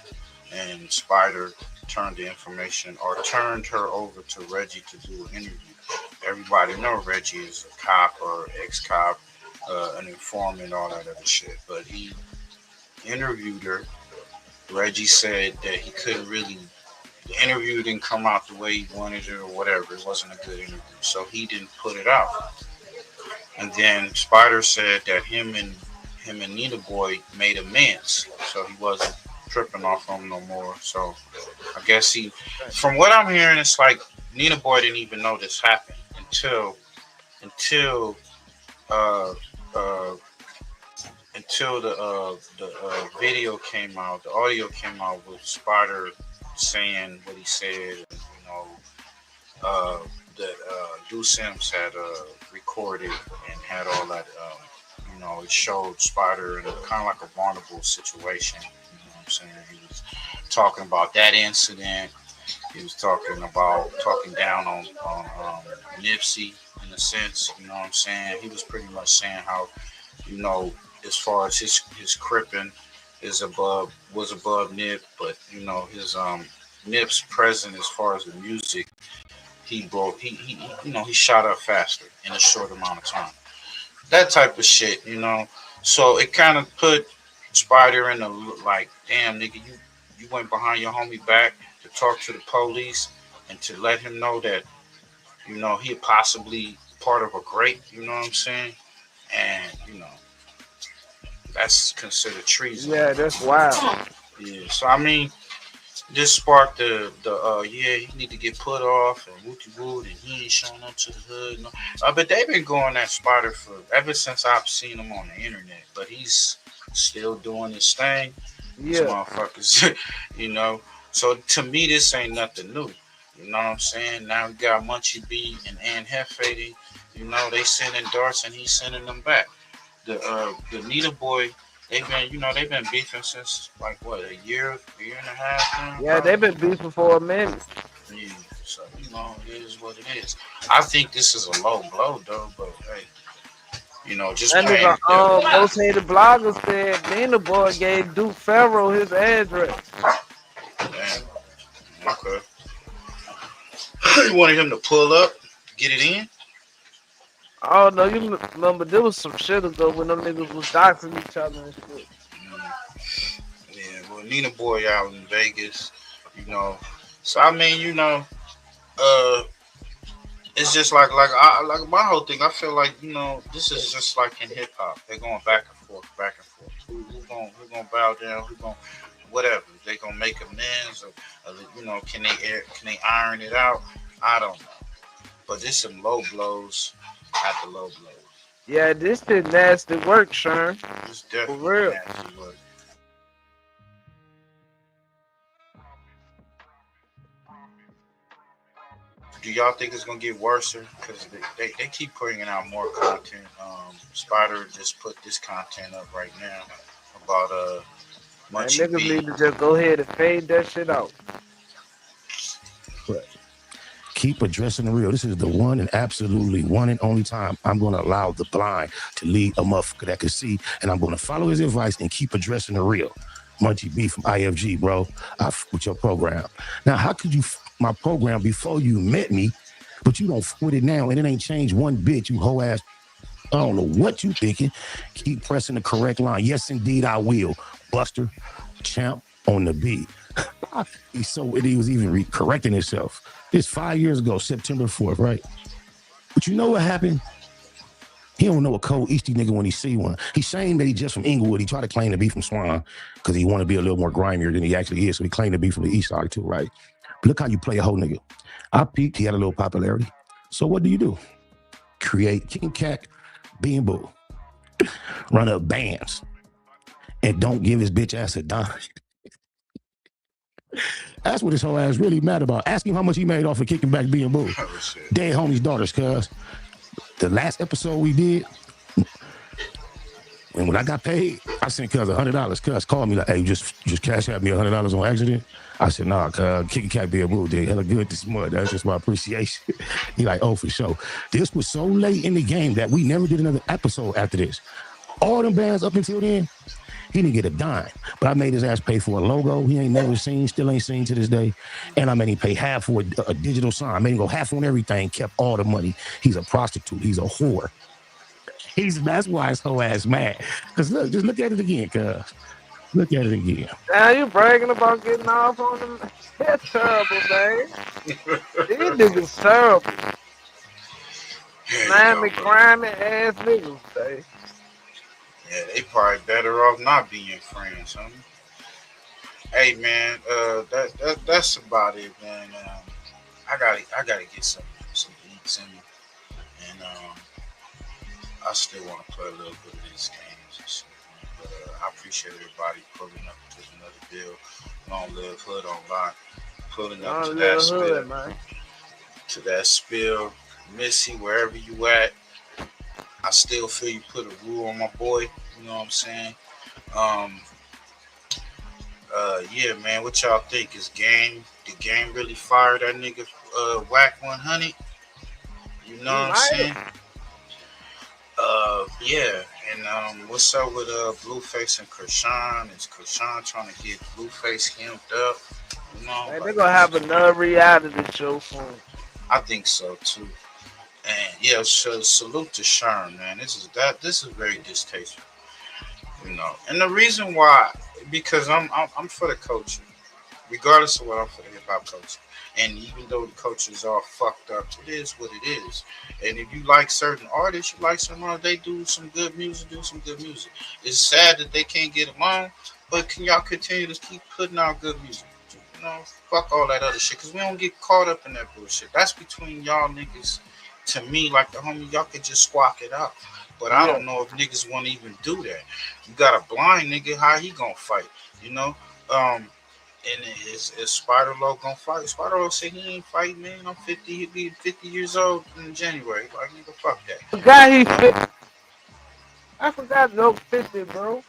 And Spider turned the information or turned her over to Reggie to do an interview. Everybody know Reggie is a cop or ex-cop, an informant, all that other shit. But he interviewed her. Reggie said that he couldn't really, the interview didn't come out the way he wanted it or whatever. It wasn't a good interview. So he didn't put it out. And then Spider said that him and Nina Boy made amends. So he wasn't tripping off him no more. So I guess from what I'm hearing, it's like Nina Boy didn't even know this happened until the video came out, the audio came out with Spider saying what he said, and, that Du Sims had recorded and had all that. It showed Spider in kind of like a vulnerable situation. You know what I'm saying? He was talking about that incident. He was talking down on Nipsey in a sense. You know what I'm saying? He was pretty much saying how, as far as his cripping was above Nip, but his Nip's present as far as the music, he shot up faster in a short amount of time. That type of shit, So it kind of put Spider in a like, damn nigga, you went behind your homie back to talk to the police and to let him know that, he possibly part of a grape, you know what I'm saying? And, that's considered treason. Yeah, that's wild. Yeah, so I mean, this sparked the he need to get put off and wooty woot, and he ain't showing up to the hood. No. But they've been going at Spider for ever since I've seen him on the internet. But he's still doing his thing. These motherfuckers, So to me, this ain't nothing new. You know what I'm saying? Now we got Munchie B and Ann Hefe. They sending darts and he's sending them back. The Nita Boy. They've been beefing since like what, a year and a half now. Yeah, they've been beefing for a minute. Yeah, so it is what it is. I think this is a low blow though, but hey, just that nigga, most hated blogger said Nina Boy gave Duke Farrow his address. Damn. Okay. You wanted him to pull up, get it in? Oh no, you remember there was some shit ago when them niggas was doxing each other and shit. Yeah, well, Nina Boy out in Vegas, So I mean, it's just like my whole thing. I feel like this is just like in hip hop. They're going back and forth. Who's gonna bow down? Who's gonna whatever? They gonna make amends, or can they iron it out? I don't know. But there's some low blows. At the low blow. Yeah, this is nasty work, Sean. It's definitely for real. Nasty work. Do y'all think it's gonna get worse? Because they keep putting out more content. Spider just put this content up right now about Munchie niggas B. need to just go ahead and fade that shit out. But keep addressing the real. This is the one and absolutely one and only time I'm going to allow the blind to lead a motherfucker that can see, and I'm going to follow his advice and keep addressing the real. Munchie B from IFG, bro. With your program. Now, how could you my program before you met me, but you don't with it now, and it ain't changed one bit, you hoe ass. I don't know what you thinking. Keep pressing the correct line. Yes, indeed, I will. Buster, champ on the beat. He was even correcting himself. This 5 years ago, September 4th, right? But you know what happened? He don't know a cold Eastie nigga when he see one. He's saying that he just from Inglewood. He tried to claim to be from Swan because he want to be a little more grimier than he actually is. So he claimed to be from the East Side too, right? But look how you play a whole nigga. I peaked. He had a little popularity. So what do? Create King Cat, Bean Boo. Run up bands. And don't give his bitch ass a dime. That's what this whole ass really mad about. Ask him how much he made off of kicking back Bean Boo. Dead homie's daughters, cuz. The last episode we did, and when I got paid, I sent cuz $100. Cuz called me like, hey, just cash out me $100 on accident. I said, nah, cuz kicking cat Bean Boo did hella good this month. That's just my appreciation. He like, oh, for sure. This was so late in the game that we never did another episode after this. All them bands up until then, He didn't get a dime. But I made his ass pay for a logo he ain't never seen, still ain't seen to this day. And I made him pay half for a digital sign. I made him go half on everything, kept all the money. He's a prostitute. He's a whore. That's why his whole ass mad. Because look, just look at it again, cuz. Look at it again. Now you bragging about getting off on them. That's terrible, man. These niggas terrible. Slimy, grimy ass niggas, man. Yeah, they probably better off not being friends, homie. Hey man, that's about it, man. I gotta get some beats in me, and I still want to play a little bit of these games and shit. But I appreciate everybody pulling up to another bill. Long live Hood on Lock, pulling up to that spill, man. To that spill, Missy, wherever you at. I still feel you put a rule on my boy. You know what I'm saying? Yeah, man. What y'all think? Is the game really fired that nigga WACK100? You know what I'm saying? Yeah. And what's up with Blueface and Chrisean? Is Chrisean trying to get Blueface hemmed up? You know, Man, they're gonna have another reality show for him. I think so too. And yeah, so salute to Sherm, man. This is very distasteful. You know, and the reason why, because I'm for the culture, regardless of what I'm for the hip hop culture. And even though the culture's all fucked up, it is what it is. And if you like certain artists, you like some they do some good music, It's sad that they can't get along, but can y'all continue to keep putting out good music? You know, fuck all that other shit, because we don't get caught up in that bullshit. That's between y'all niggas. To me, like the homie, y'all could just squawk it out. But I don't know if niggas want to even do that. You got a blind nigga, how he gonna fight? You know? And is Spider-Lo gonna fight? Spider-Lo said he ain't fighting, man. I'm 50, he'll be 50 years old in January. Like, nigga, fuck that. Forgot he's 50. I forgot Joe 50, bro.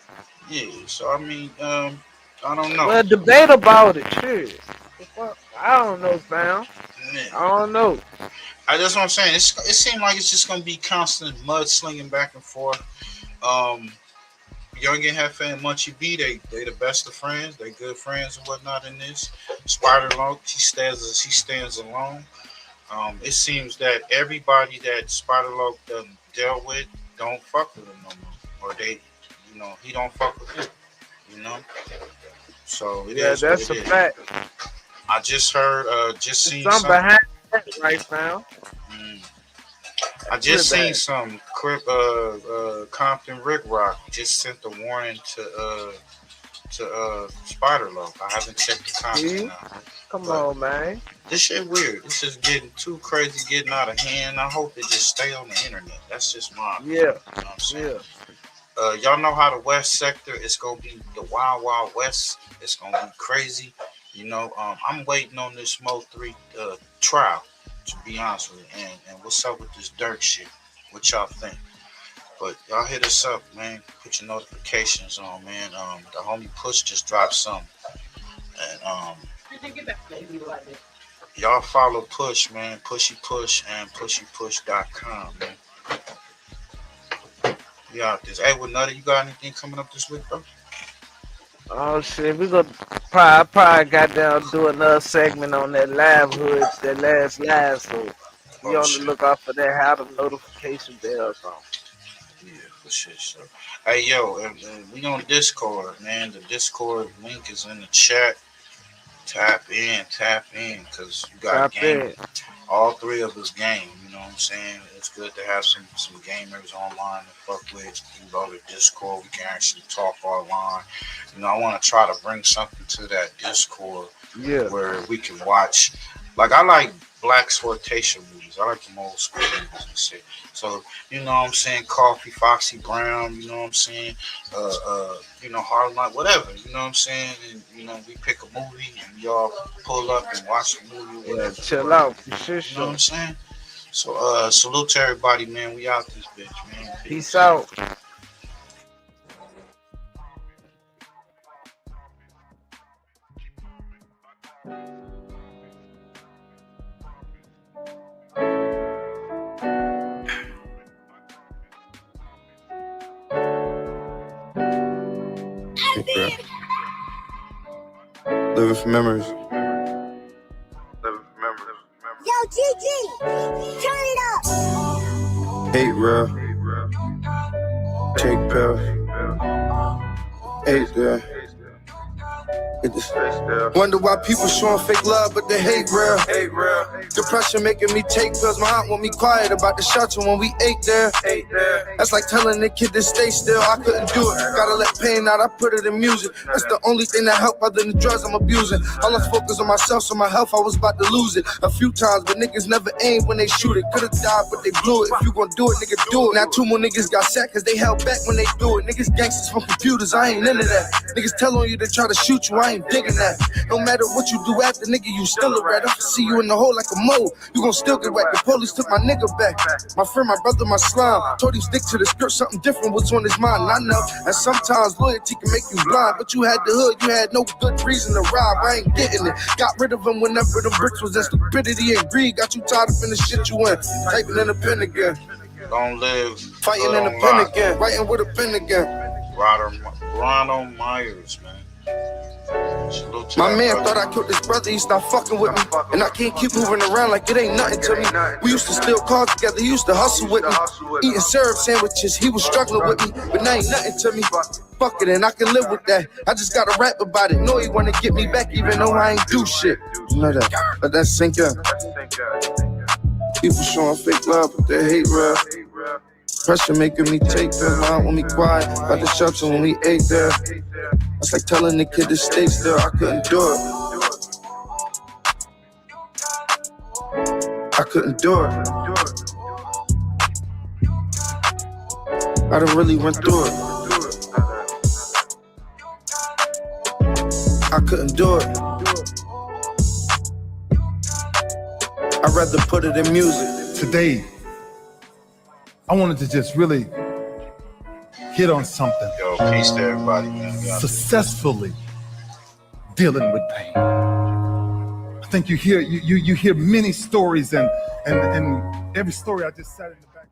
Yeah, so I mean, I don't know. Well, debate about it, shit. I don't know, fam. I don't know. That's what I'm saying. It seems like it's just gonna be constant mudslinging back and forth. Young and Jefe and Munchie B, they the best of friends. They good friends and whatnot in this. Spider-Lo, she stands alone. It seems that everybody that Spider-Lo done dealt with don't fuck with him no more, or he don't fuck with him. You know. So that's a fact. I just heard, just seen something behind that right now. I just seen some Compton Rick Rock just sent the warning to Spider-Lo. I haven't checked the comments now. Come on, man. This shit weird. This is getting too crazy, getting out of hand. I hope it just stay on the internet. That's just my opinion. You know what I'm saying? Y'all know how the West sector is gonna be the Wild Wild West. It's gonna be crazy. You know, I'm waiting on this Mo 3 trial, to be honest with you. And what's up with this dirt shit? What y'all think? But y'all hit us up, man. Put your notifications on, man. The homie Push just dropped something. And y'all follow Push, man. Pushy Push and pushypush.com, man. We out this. Hey, with Nutta, you got anything coming up this week, bro? Oh shit, we gonna probably got down do another segment on that live hood, that last live, so be on the lookout for that, how the notification bells on. Yeah, for sure. Hey yo, and we on Discord, man. The Discord link is in the chat. Tap in, because you got game. All three of us game, you know what I'm saying? It's good to have some gamers online to fuck with. You go to Discord, we can actually talk online. You know, I want to try to bring something to that Discord where we can watch. Like, I like black exploitation movies. I like them old school movies and shit. So, you know what I'm saying? Coffee, Foxy Brown, you know what I'm saying? You know, Harlem Night, whatever, you know what I'm saying? And, you know, we pick a movie and we all pull up and watch the movie. Yeah, chill out. For sure. You know what I'm saying? So, salute to everybody, man. We out this bitch, man. Peace out. Okay. Living for memories. Yo, GG, turn it up. Hate real. Take pills. Hate there. Wonder why people showing fake love, but they hate real. Depression making me take pills. My aunt want me quiet about the shelter when we ate there. That's like telling the kid to stay still. I couldn't do it. Gotta let pain out. I put it in music. That's the only thing that help other than the drugs I'm abusing. All I focus on myself, so my health, I was about to lose it a few times, but niggas never aim when they shoot it. Could've died, but they blew it. If you gon' do it, nigga, do it. Now 2 more niggas got sacked cause they held back when they do it. Niggas gangsters from computers, I ain't into that. Niggas tell on you to try to shoot you, I ain't digging that. No matter what you do after, nigga, you still a rat. I can see you in the hole like a mole. You gon' still get whacked. The police took my nigga back. My friend, my brother, my slime. Told him stick to the script, something different was on his mind. And I know that sometimes loyalty can make you blind, but you had the hood, you had no good reason to rob. I ain't getting it. Got rid of him whenever the bricks was in. Stupidity and greed got you tied up in the shit you in. Typing in a pen again. Don't live. Fighting in a pen again. Writing with a pen again. Ronald Myers, man. My man thought I killed his brother, he stopped fucking with me. And I can't keep moving around like it ain't nothing to me. We used to steal cars together, he used to hustle with me. Eating syrup sandwiches, he was struggling with me. But now ain't nothing to me. Fuck it, and I can live with that. I just gotta rap about it. Know he wanna get me back even though I ain't do shit. You know that, let that sink in. People showing fake love, but they hate real. Pressure making me take pills. My aunt want me quiet about the shelter when we ate there. It's like telling the kid to stay still. I couldn't do it. I couldn't do it. I done really went through it. I couldn't do it. I'd rather put it in music. Today, I wanted to just really hit on something. Yo, peace to everybody, man. Successfully dealing with pain. I think you hear many stories, and every story I just sat in the back.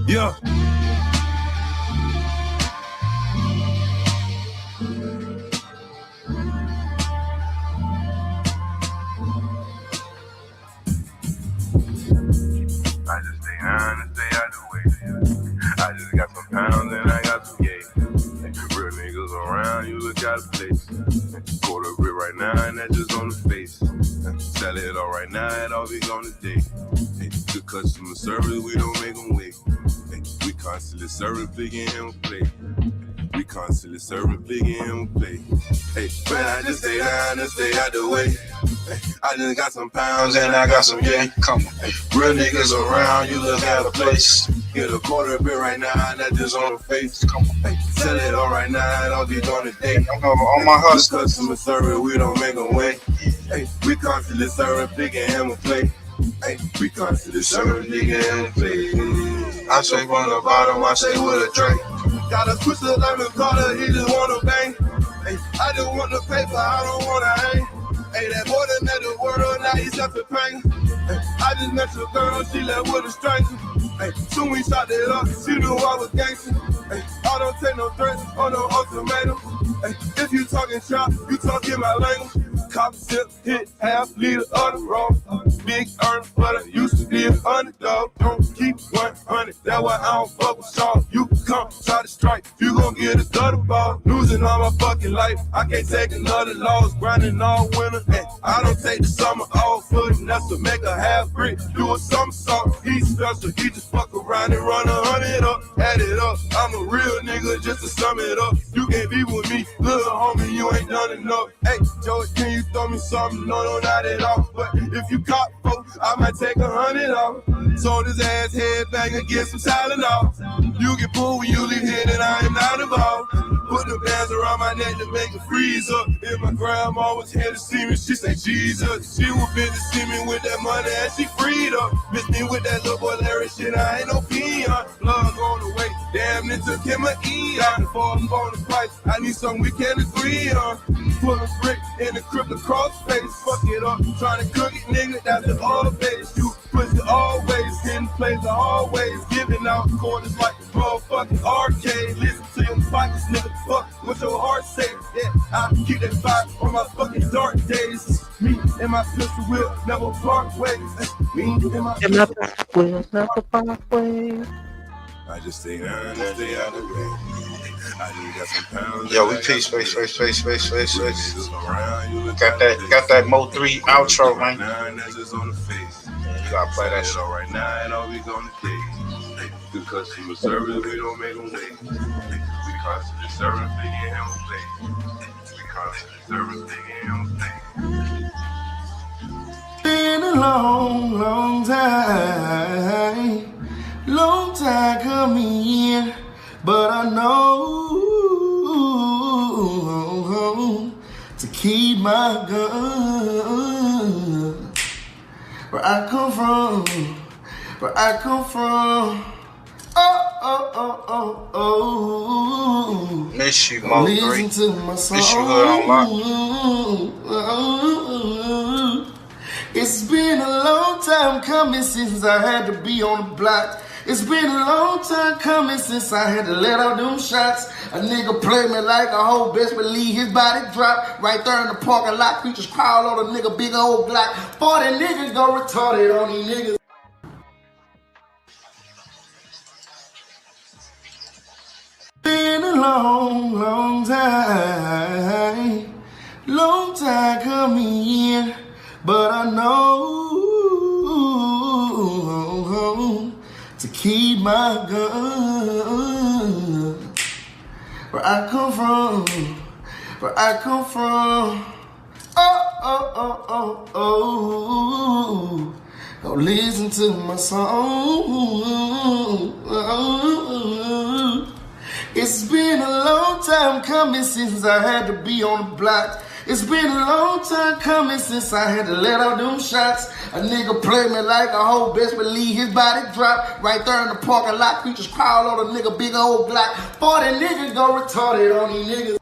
Yeah. I just stay on and stay out the way. I just got some pounds and I got some gays. Real niggas around, you look out of place. Quarter brick right now and that's just on the face. Sell it all right now, it all be gone today. Good customer service, we don't make them wait. We constantly serving, big and him play. We constantly serving, big and him play. Hey, but I just stay down and stay out the way. I just got some pounds and I got some yeah. Come on, real niggas around, you look out of place. Get a quarter bit right now, that just on the face. Come on, hey, sell it all right now, it all be done today. I'm on my hustle. Customer service, we don't make them wait. Hey, we constantly serving, big and him play. Hey, we constantly serving, big and him play. I say from the bottom, I say with a drink. Got a twisted diamond collar, he just wanna bang. Hey, I just want the paper, I don't wanna hang. Hey, that boy done met the world, now he's up to pain. Hey, I just met your girl, she left with a stranger. Hey, soon we shot it up, she knew I was gangster. Hey, I don't take no threats or no ultimatum. Hey, if you talking shop, you talking my language. Cop sip, hit half liter of the raw. Big earners, but I used to be an underdog. Don't keep 100, that's why I don't fuck with y'all. You can come, try to strike, you gon' get a gutter ball. Losing all my fucking life, I can't take another loss. Grinding all winter, and I don't take the summer off. Putting us to make a half brick, do a somersault. He's special, he just fuck around and run 100 up, add it up. I'm a real nigga, just to sum it up. You can't be with me, little homie, you ain't done enough. Hey, Joey, can you throw me something? No, not at all. But if you cop folks, I might take 100 off. Sold his ass headbang and get some Tylenol. You get pulled when you leave here, then I am not involved. Put the bands around my neck to make it freeze up. If my grandma was here to see me, she say Jesus. She was been to see me with that money and she freed up. Miss me with that little boy Larry shit, I ain't no peon. Plug on the way, Damn, it took him an eon for him on the price. I need something we can agree on. Full of brick in the cripple crossface. Fuck it up, trying to cook it, nigga. That's the old base. You pussy always, getting plays are always giving out quarters like the motherfucking arcade. Listen to your pockets, nigga. Fuck what your heart say. Yeah, I keep that fire on my fucking dark days. Me and my pistol will never part ways. Me and my pistol will never part ways. I just stay out of the way. I just got some pounds. Yo, we peace, face. Got that Mo 3 outro, man. Yeah, you gotta play that shit right now, and all we gonna take. Good customer service, we don't make them wait. We constantly serving, thinking him play. We constantly serving, thinking him play. Been a long time. Long time coming in, but I know to keep my gun. Where I come from, oh. Miss you, Mo 3. Listen to my song. Miss you, Hood on Lock. It's been a long time coming since I had to be on the block. It's been a long time coming since I had to let out them shots. A nigga play me like a hoe, best believe his body drop. Right there in the parking lot, creatures crawl on a nigga, big old Glock. 40 niggas go retarded on these niggas. Been a long time coming in, but I know to keep my gun. Where I come from, oh. Don't listen to my song. It's been a long time coming since I had to be on the block. It's been a long time coming since I had to let out them shots. A nigga play me like a hoe, best believe his body drop. Right there in the parking lot, creatures crawl on a nigga, big old Glock. 40 niggas go retarded on these niggas.